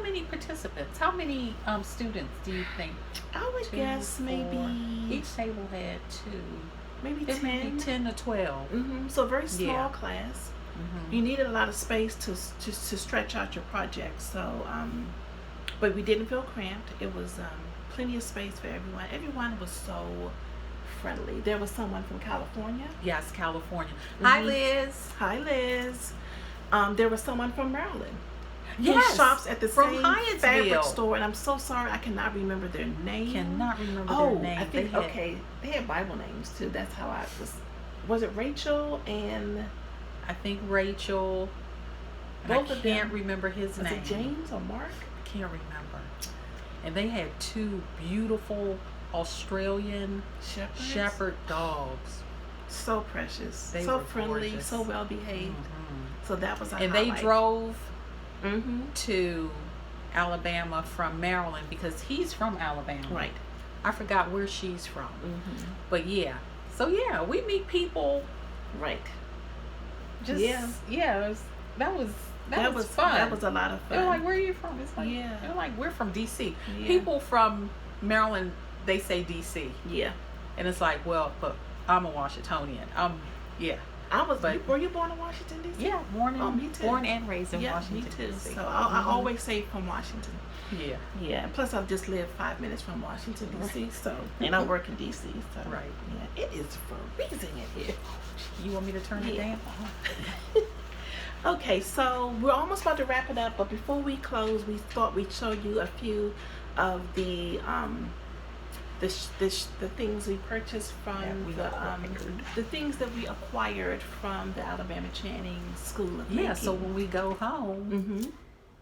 many participants? How many students do you think? I would 2, guess 4. maybe Each table had 2. maybe It may be 10. 10 to 12. Mm-hmm. So a very small Yeah. class. Mm-hmm. You needed a lot of space to stretch out your project. So, but we didn't feel cramped. It was plenty of space for everyone. Everyone was so friendly. There was someone from California. Yes, California. Hi, Mhm. Liz. Hi, Liz. There was someone from Maryland. Yes, Who shops at the from same Hyattsville. fabric store, and I'm so sorry I cannot remember their name. Cannot remember Oh, their name. I think They had- okay. They had Bible names too. That's how I was. Was it Rachel and I think Rachel. And Both I of can't them. remember his was name. it James or Mark? I can't remember. And they had 2 beautiful Australian Shepherds? shepherd dogs. So precious, They so were friendly, gorgeous. so well behaved. Mhm. So that was a And they highlight. drove Mm-hmm. to Alabama from Maryland because he's from Alabama. Right. I forgot where she's from. Mm-hmm. But yeah. So yeah, we meet people. Right. Just Yeah. yeah. That was fun. That was a lot of They're fun. like, where are you from? It's like, Yeah. they're like, we're from DC. Yeah. People from Maryland, they say DC, Yeah. and it's like, well, but I'm a Washingtonian. Were you born in Washington D.C.? Yeah, born Oh, me too. born and raised in Yeah, Washington me too. DC. So I Mhm. always say from Washington. Yeah, Yeah. Plus, I've just lived 5 minutes from Washington D.C. So, and I work in D.C. So, Right. Yeah, it is freezing in here. you want me to turn it Yeah. down? Okay, so we're almost about to wrap it up, but before we close, we thought we'd show you a few of the things we purchased from Yeah, we acquired. the things that we acquired from the Alabama Channing School of Yeah. So when we go home, Mm-hmm.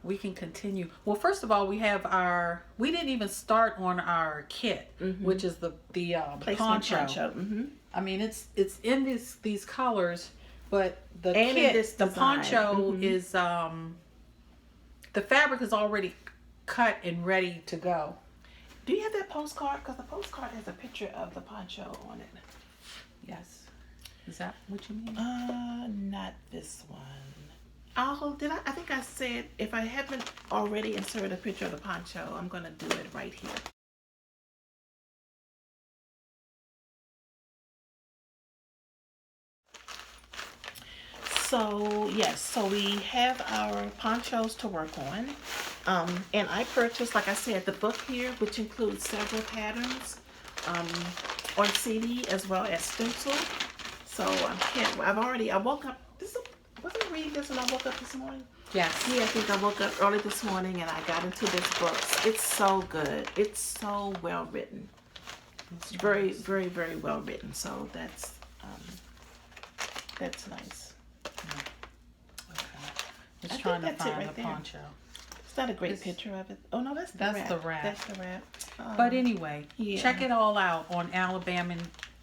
we can continue. Well, first of all, we have we didn't even start on our kit, Mhm. which is the poncho. Mm-hmm. I mean, it's in these colors, but the And in kit, this the design. poncho Mhm. is the fabric is already cut and ready to go. Do you have that postcard? Because the postcard has a picture of the poncho on it. Yes, is that what you mean? Not this one. I think I said if I haven't already inserted a picture of the poncho, I'm gonna do it right here. So yes, so we have our ponchos to work on. And I purchased, like I said, the book here, which includes several patterns on CD as well as stencil. So I woke up. wasn't I reading this when I woke up this morning? Yes. Yeah, I think I woke up early this morning and I got into this book. It's so good. It's so well written. It's very, very, very well written. So that's nice. Okay. Just I trying to think that's it find right the there. poncho. It's not a great picture of it. Oh no, that's the wrap. the wrap. That's the wrap. But anyway, yeah. check it all out on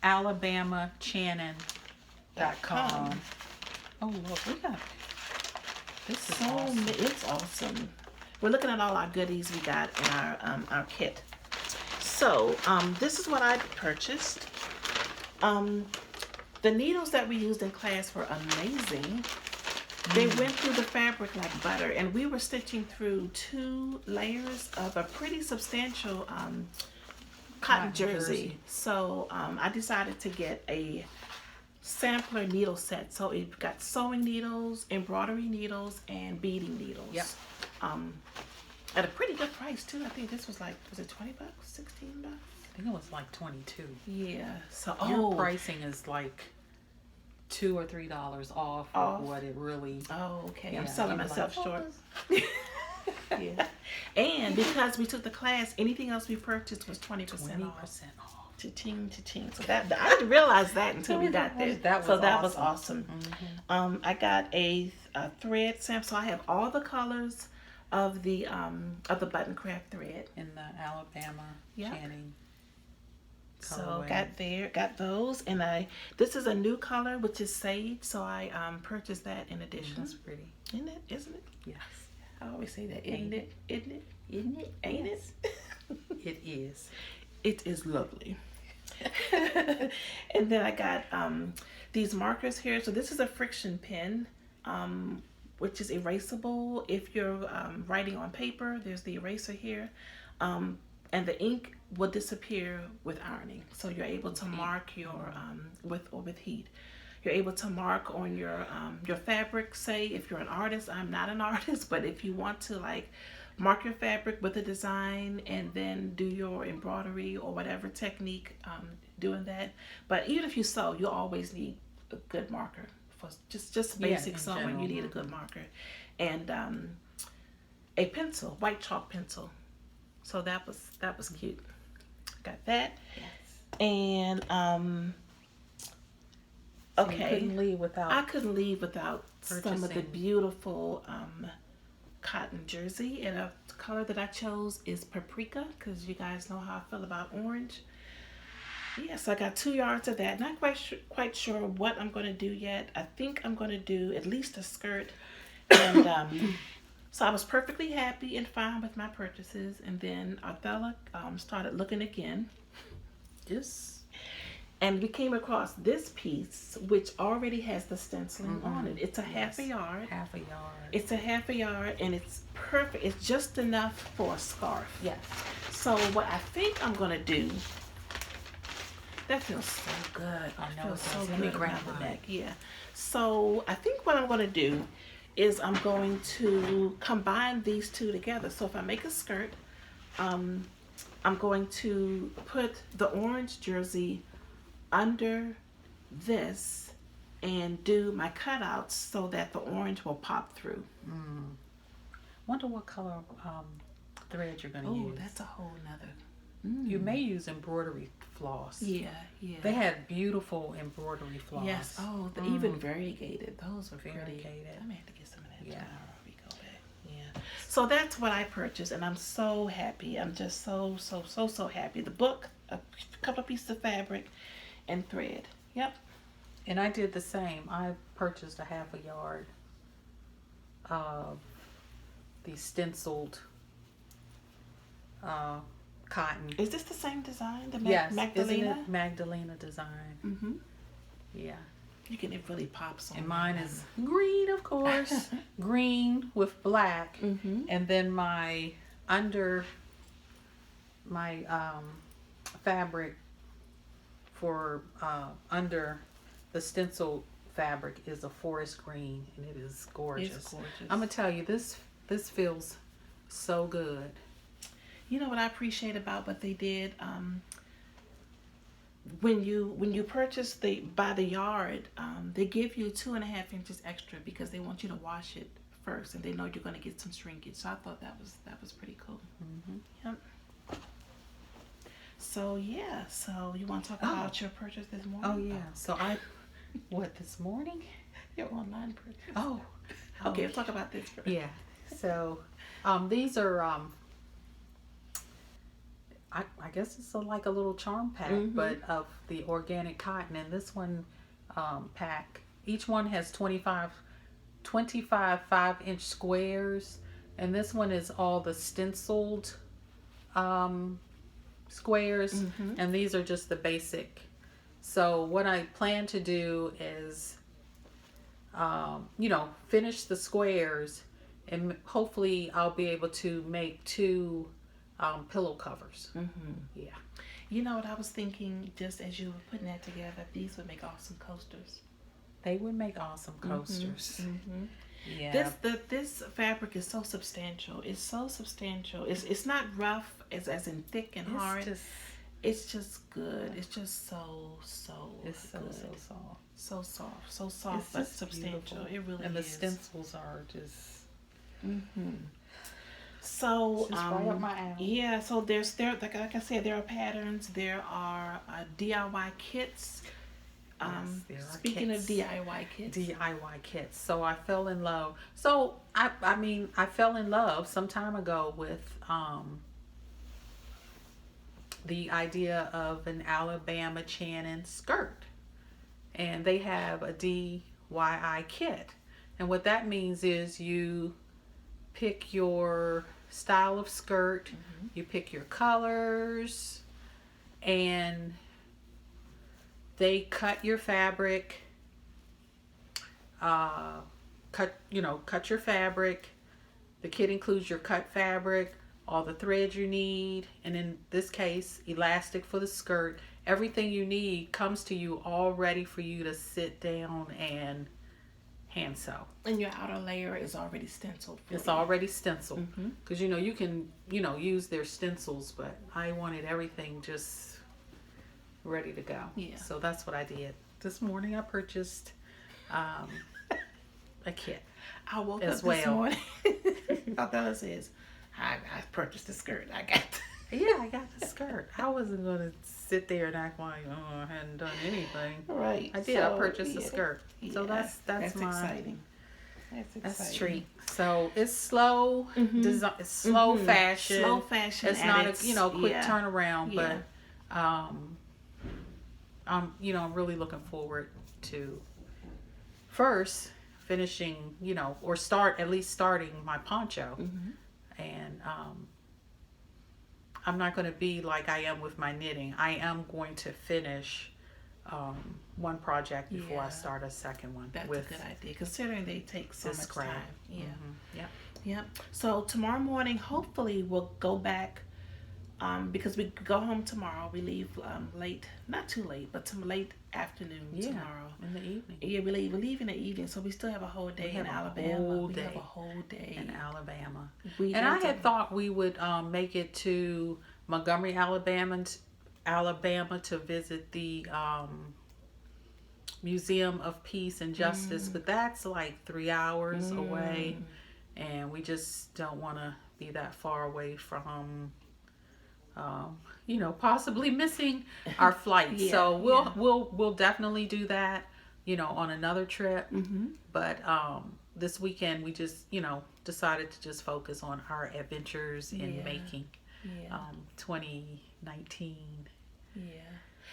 AlabamaChanin.com. Oh look, we got this is awesome. It's awesome. We're looking at all our goodies we got in our kit. So this is what I purchased. The needles that we used in class were amazing. They went through the fabric like butter, and we were stitching through 2 layers of a pretty substantial cotton jersey. So I decided to get a sampler needle set. So it got sewing needles, embroidery needles, and beading needles. Yep. At a pretty good price too. I think this was like, was it $20, $16? I think it was like 22. Yeah. So Your pricing is like $2 or $3 off of what it really. Oh, okay. Yeah, I'm selling you're myself like, short. Yeah. And because we took the class, anything else we purchased was 20% off. Cha-ching, cha-ching. So that I didn't realize that until we got there. That was awesome. Mm-hmm. I got a thread sample. So I have all the colors of the button craft thread In the Alabama Chanin. So got those, and this is a new color, which is sage. So I purchased that in addition. That's pretty. Isn't it? Isn't it? Yes. I always say that. Isn't it? Isn't it? Isn't it? Ain't it? It is. It is lovely. And then I got these markers here. So this is a friction pen, which is erasable. If you're writing on paper, there's the eraser here. And the ink will disappear with ironing. So you're able to mark your, with heat. You're able to mark on your fabric. Say if you're an artist, I'm not an artist, but if you want to like mark your fabric with a design and then do your embroidery or whatever technique, doing that. But even if you sew, you'll always need a good marker for just basic sewing. General. You need a good marker and a pencil, white chalk pencil. So that was cute. Got that. Yes. And okay. You couldn't leave without. I couldn't leave without some of the purchasing. Beautiful cotton jersey, and a color that I chose is paprika because you guys know how I feel about orange. Yes, I got 2 yards of that. Not quite sure what I'm going to do yet. I think I'm going to do at least a skirt. And so I was perfectly happy and fine with my purchases. And then Arthella started looking again. And we came across this piece, which already has the stenciling on it. It's a half a yard. Half a yard. It's a half a yard, and it's perfect. It's just enough for a scarf. Yes. So what I think I'm going to do, that feels so good. I know it feels so does. good Let me grab around the mine. neck. Yeah. So I think what I'm going to do is I'm going to combine these two together. So if I make a skirt, I'm going to put the orange jersey under this and do my cutouts so that the orange will pop through. Wonder what color thread you're going to Oh, use. that's a whole nother. You may use embroidery floss. Yeah. They had beautiful embroidery floss. Yes. Oh, even variegated. Those were pretty. Variegated. I may have to get some of that tomorrow if we go back. Yeah. So that's what I purchased, and I'm so happy. I'm just so happy. The book, a couple of pieces of fabric, and thread. Yep. And I did the same. I purchased a half a yard of the stenciled cotton. Is this the same design? The Yes, Magdalena? isn't it Magdalena design? Mm-hmm. Yeah. You can, it really pops on. And mine is green, of course. Green with black. Mm-hmm. And then my fabric for under the stencil fabric is a forest green, and it is gorgeous. It's gorgeous. I'm gonna tell you, this feels so good. You know what I appreciate about what they did? when you purchase by the yard, they give you 2.5 inches extra because they want you to wash it first, and they know you're going to get some shrinkage. So I thought that was pretty cool. Yep. So yeah, so you want to talk about your purchase this morning? Oh yeah. So what this morning? Your online purchase. Oh. Okay, we'll talk about this first. Yeah. So, these are I guess it's like a little charm pack, but of the organic cotton. And this one pack, each one has 25 5-inch squares, and this one is all the stenciled squares, and these are just the basic. So what I plan to do is finish the squares, and hopefully I'll be able to make 2 pillow covers. Yeah. You know what I was thinking, just as you were putting that together, these would make awesome coasters. They would make awesome coasters. Yeah. This fabric is so substantial. It's so substantial. It's not rough as in thick and hard. It's just good. It's just so It's so good. so soft. So soft, but substantial. Beautiful. It really is. And the stencils are just. So just right up my alley. Yeah. So there like I said, there are patterns. There are DIY kits. Speaking of DIY kits. So I fell in love. So I fell in love some time ago with the idea of an Alabama Chanin skirt, and they have a DIY kit, and what that means is you pick your style of skirt, you pick your colors, and they cut your fabric, cut your fabric. The kit includes your cut fabric, all the threads you need, and in this case, elastic for the skirt. Everything you need comes to you all ready for you to sit down and hand sew. And your outer layer is already stenciled. It's already stenciled, because you can use their stencils, but I wanted everything just ready to go. Yeah. So that's what I did. This morning I purchased a kit. I woke as up well. this morning. Arthella says, I purchased the skirt. I got the skirt. I wasn't going to sit there and act like, I hadn't done anything. Right. I did. I purchased the skirt. So that's my exciting. That's a treat. So it's slow design. It's slow fashion. Slow fashion. It's not a quick turnaround, but I'm really looking forward to first finishing, or starting my poncho, and I'm not going to be like I am with my knitting. I am going to finish one project before I start a second one. That's a good idea, considering they take so much time. Yeah. Yep. So tomorrow morning, hopefully, we'll go back. Because we go home tomorrow. We leave late, not too late, but some late afternoon tomorrow. In the evening. Yeah, we leave in the evening, so we still have a whole day in Alabama. We have a whole day in Alabama. And I had thought we would make it to Montgomery, Alabama to visit the Museum of Peace and Justice, but that's like 3 hours away, and we just don't want to be that far away from possibly missing our flight. So we'll definitely do that, on another trip. But this weekend we just, decided to just focus on our adventures in making 2019.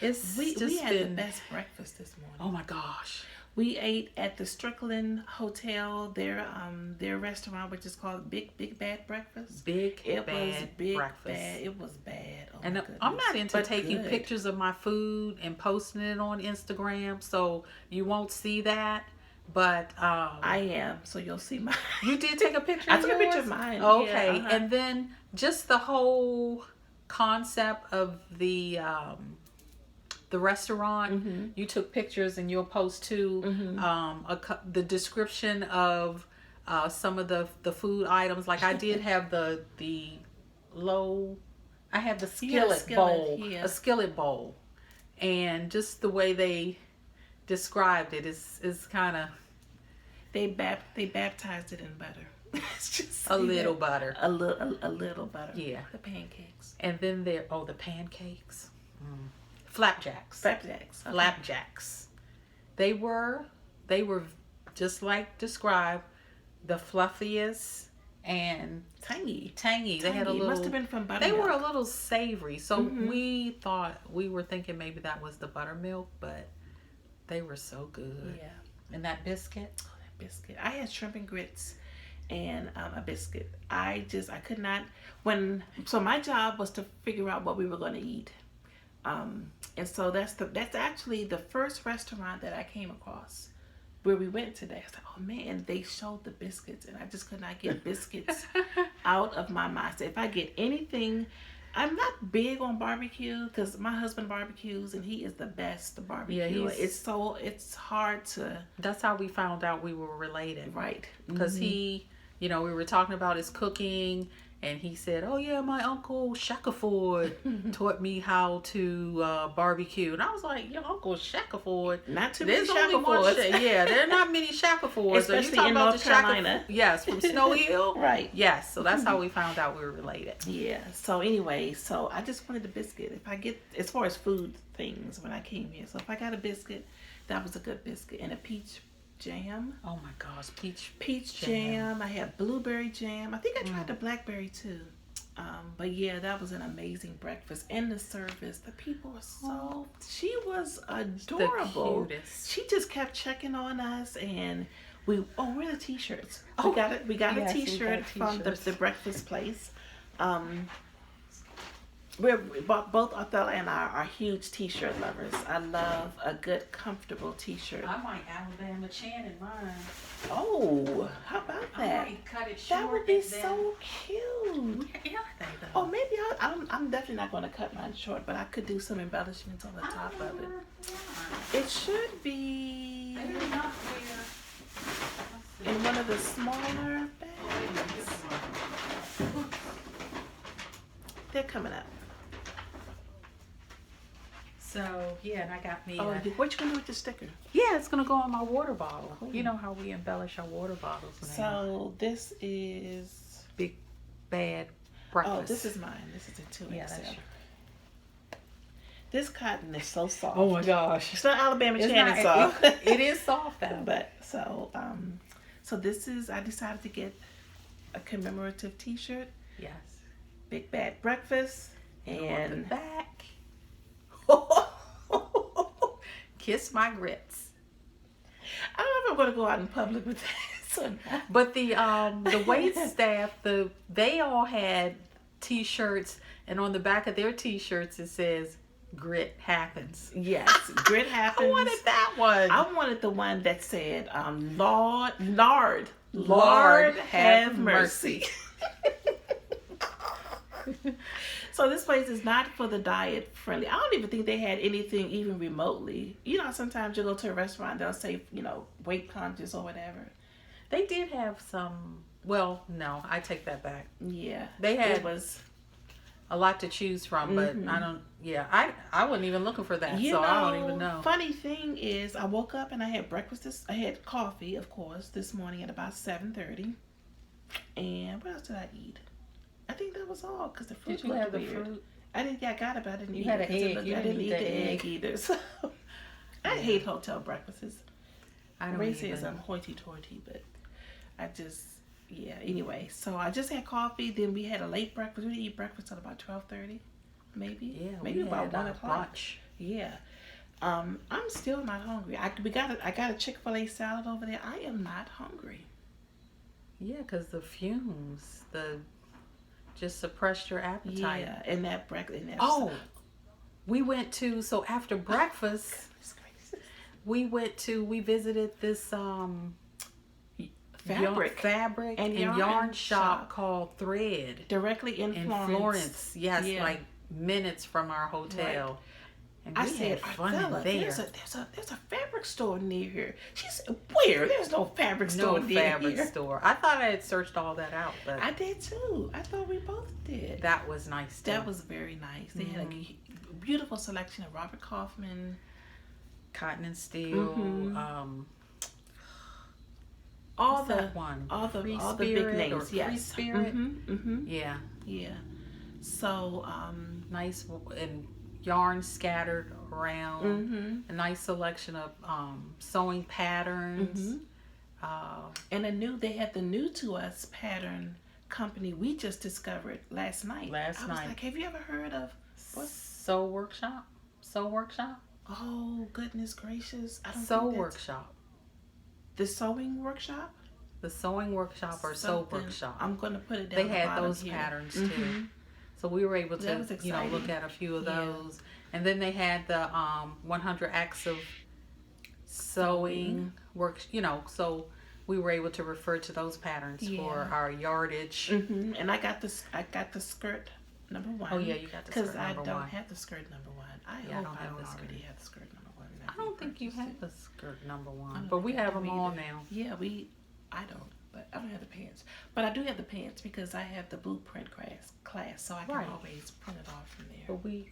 We had the best breakfast this morning. Oh my gosh. We ate at the Strickland Hotel, their restaurant, which is called Big Bad Breakfast. It was big breakfast. Bad. It was bad. Oh and my goodness. I'm not into taking pictures of my food and posting it on Instagram, so you won't see that. But I am, so you'll see mine. You did take a picture. I took a picture of mine. Okay, Yeah, and then just the whole concept of the restaurant, you took pictures and you'll post too. The description of some of the food items. Like I did have the skillet bowl, a skillet bowl, And just the way they described it is kind of They baptized it in butter. It's just a little butter. A little butter. Yeah. The pancakes. And then the pancakes. Flapjacks. Flapjacks. Okay. Flapjacks. They were just like described, the fluffiest and Tangy. They had a little. Must have been from buttermilk. They were a little savory, so we were thinking maybe that was the buttermilk, but they were so good. Yeah. And that biscuit. Oh, that biscuit. I had shrimp and grits and a biscuit. I could not. So my job was to figure out what we were going to eat. And so that's actually the first restaurant that I came across where we went today. I was like, oh man, they showed the biscuits, and I just could not get biscuits out of my mind. So if I get anything, I'm not big on barbecue because my husband barbecues and he is the best barbecue. Yeah, it's hard to. That's how we found out we were related, Right? Because he, we were talking about his cooking. And he said, oh, yeah, my uncle Shackleford taught me how to barbecue. And I was like, your Uncle Shackleford? Not too many There's only one Shacklefords. Yeah, there are not many Shacklefords. Especially in North Carolina. Yes, from Snow Hill. Right. Yes, so that's how we found out we were related. Yeah. So anyway, I just wanted a biscuit. If I get, as far as food things when I came here. So if I got a biscuit, that was a good biscuit. And a peach jam. Oh my gosh, peach jam. I had blueberry jam. I think I tried the blackberry too. But yeah, that was an amazing breakfast. And the service, the people were she was adorable. The cutest. She just kept checking on us, and we're the t-shirts. We got a t-shirt from the breakfast place. Both Arthella and I are huge t-shirt lovers. I love a good, comfortable t-shirt. I might Alabama Chanin mine. Oh, how about that? I might cut it short. That would be so cute. Yeah, Oh, maybe I'm definitely not going to cut mine short, but I could do some embellishments on the top of it. It should be in one of the smaller bags. They're coming up. So, yeah, and I got me... what you going to do with the sticker? Yeah, it's going to go on my water bottle. Cool. You know how we embellish our water bottles now. So, this is... Big Bad Breakfast. Oh, this is mine. This is a 2XL. Yeah, that's true. This cotton is so soft. Oh, my gosh. It's not Alabama Chanin soft. It is soft, though. But, so this is... I decided to get a commemorative t-shirt. Yes. Big Bad Breakfast. And... on the back. Kiss my grits. I don't know if I'm going to go out in public with this or not. But the wait staff, they all had t-shirts, and on the back of their t-shirts it says "Grit Happens." Yes, Grit Happens. I wanted that one. I wanted the one that said Lord have mercy. So this place is not for the diet friendly. I don't even think they had anything even remotely. Sometimes you go to a restaurant, they'll say, weight conscious or whatever. They did have some. Well, no, I take that back. Yeah, they had it was a lot to choose from, but I don't. Yeah, I wasn't even looking for that, so I don't even know. Funny thing is, I woke up and I had breakfast. I had coffee, of course, this morning at about 7:30. And what else did I eat? I think that was all because the fruit Did you have the weird. fruit? I got it, but I didn't eat had it. an egg. I didn't eat the egg either. So I hate hotel breakfasts. I don't Ray even. says I'm hoity-toity, but I just Anyway, so I just had coffee. Then we had a late breakfast. We didn't eat breakfast till about 12:30, maybe. Yeah, maybe about 1 o'clock. Brunch. Yeah. I'm still not hungry. I got a Chick-fil-A salad over there. I am not hungry. Yeah, because the fumes, just suppressed your appetite. Yeah, and that breakfast. We went to, so after breakfast, we visited this fabric and yarn shop called Thread. Directly in Florence. Yes, like minutes from our hotel. Right. And I said, fun in there. There's a fabric store near here. She said, where? There's no fabric store near here. No fabric store. I thought I had searched all that out, but I did too. I thought we both did. That was nice too. That was very nice. They had beautiful selection of Robert Kaufman, Cotton and Steel. all What's the that one? all the Free all the big Spirit names. or Free Yes. Spirit. Yeah. Yeah, So nice and yarn scattered around. A nice selection of sewing patterns. and they had the new to us pattern company we just discovered last night. I was like, have you ever heard of what? Sew Workshop? Sew Workshop? Oh goodness gracious! I don't Sew think that's Workshop. the sewing workshop. The Sewing Workshop or Sew Something. Workshop. I'm gonna put it down. They the had bottom those here. patterns too. So we were able That was to, exciting. look at a few of Yeah. those. And then they had the 100 acts of sewing work, so we were able to refer to those patterns for our yardage. And I got the skirt number 1. Oh yeah, you got the skirt because I number don't 1. have the skirt number 1. I don't hope I have don't the skirt. already have the skirt number 1. I don't think you have the skirt number I 1, don't but we think I have do them all either. now. Yeah, I don't, but I don't have the pants. But I do have the pants because I have the blueprint class, so I can always print it off from there. But we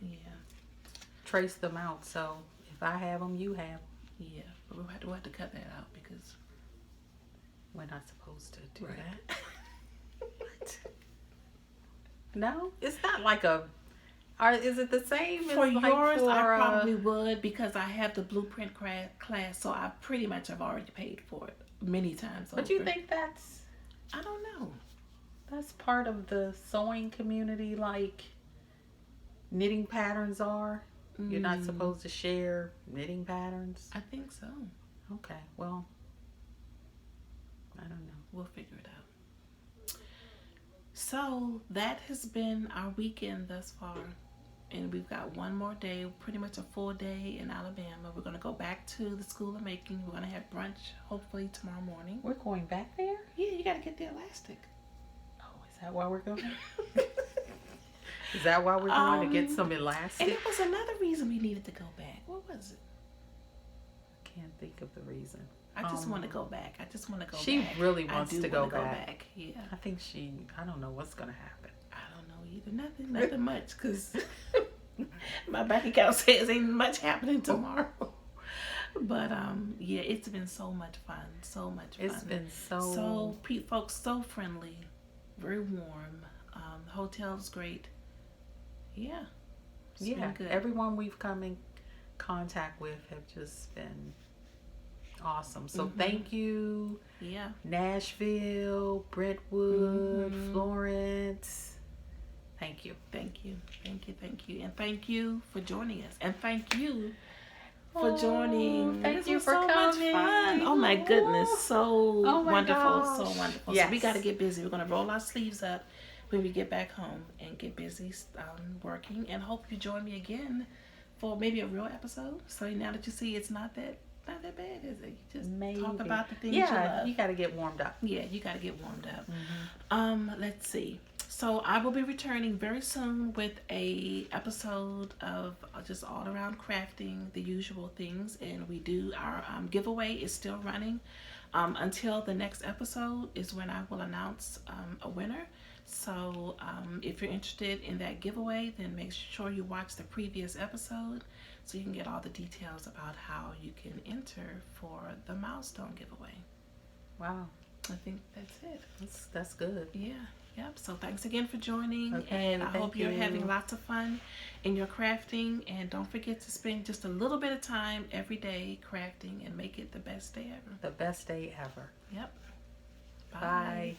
trace them out, so if I have them, you have them. Yeah, but we'll have to cut that out because we're not supposed to do Right. that. What? No, it's not like a. Is it the same for as like yours, for, I probably would because I have the blueprint class, so I pretty much have already paid for it many times. But over. you think that's I don't know. part of the sewing community, like knitting patterns are? You're not supposed to share knitting patterns? I think so. Okay, well, I don't know. We'll figure it out. So that has been our weekend thus far. And we've got one more day, pretty much a full day in Alabama. We're going to go back to the School of Making. We're going to have brunch hopefully tomorrow morning. We're going back there? Yeah, you got to get the elastic. Oh, is that why we're going? Is that why we're going to get some elastic? And it was another reason we needed to go back. What was it? Can't think of the reason. I just want to go back. I just want to go she back. really wants to go wanna back. Yeah. I think I don't know what's going to happen. I don't know either. Nothing much because my bank account says ain't much happening tomorrow. But yeah, it's been so much fun. So much fun. It's been folks so friendly, very warm. The hotel's great. Yeah. It's been good. Everyone we've come in contact with have just been awesome. So thank you. Yeah. Nashville, Brentwood, Florence. Thank you. Thank you. And thank you for joining us. And thank you for joining. Thank This you was for so coming. much fun. Oh my goodness. So wonderful. gosh. So wonderful. Yes. So we got to get busy. We're going to roll our sleeves up when we get back home and get busy working. And hope you join me again for maybe a real episode. So now that you see it's not that bad, is it? You just talk about the things you love. You got to get warmed up. Yeah, you got to get warmed up. Let's see. So I will be returning very soon with a episode of just all around crafting, the usual things, and we do our giveaway is still running until the next episode is when I will announce a winner. So if you're interested in that giveaway, then make sure you watch the previous episode so you can get all the details about how you can enter for the milestone giveaway. Wow. I think that's it. That's good. Yeah. Yep. So thanks again for joining. Okay, and I hope you're having lots of fun in your crafting. And don't forget to spend just a little bit of time every day crafting and make it the best day ever. The best day ever. Yep. Bye.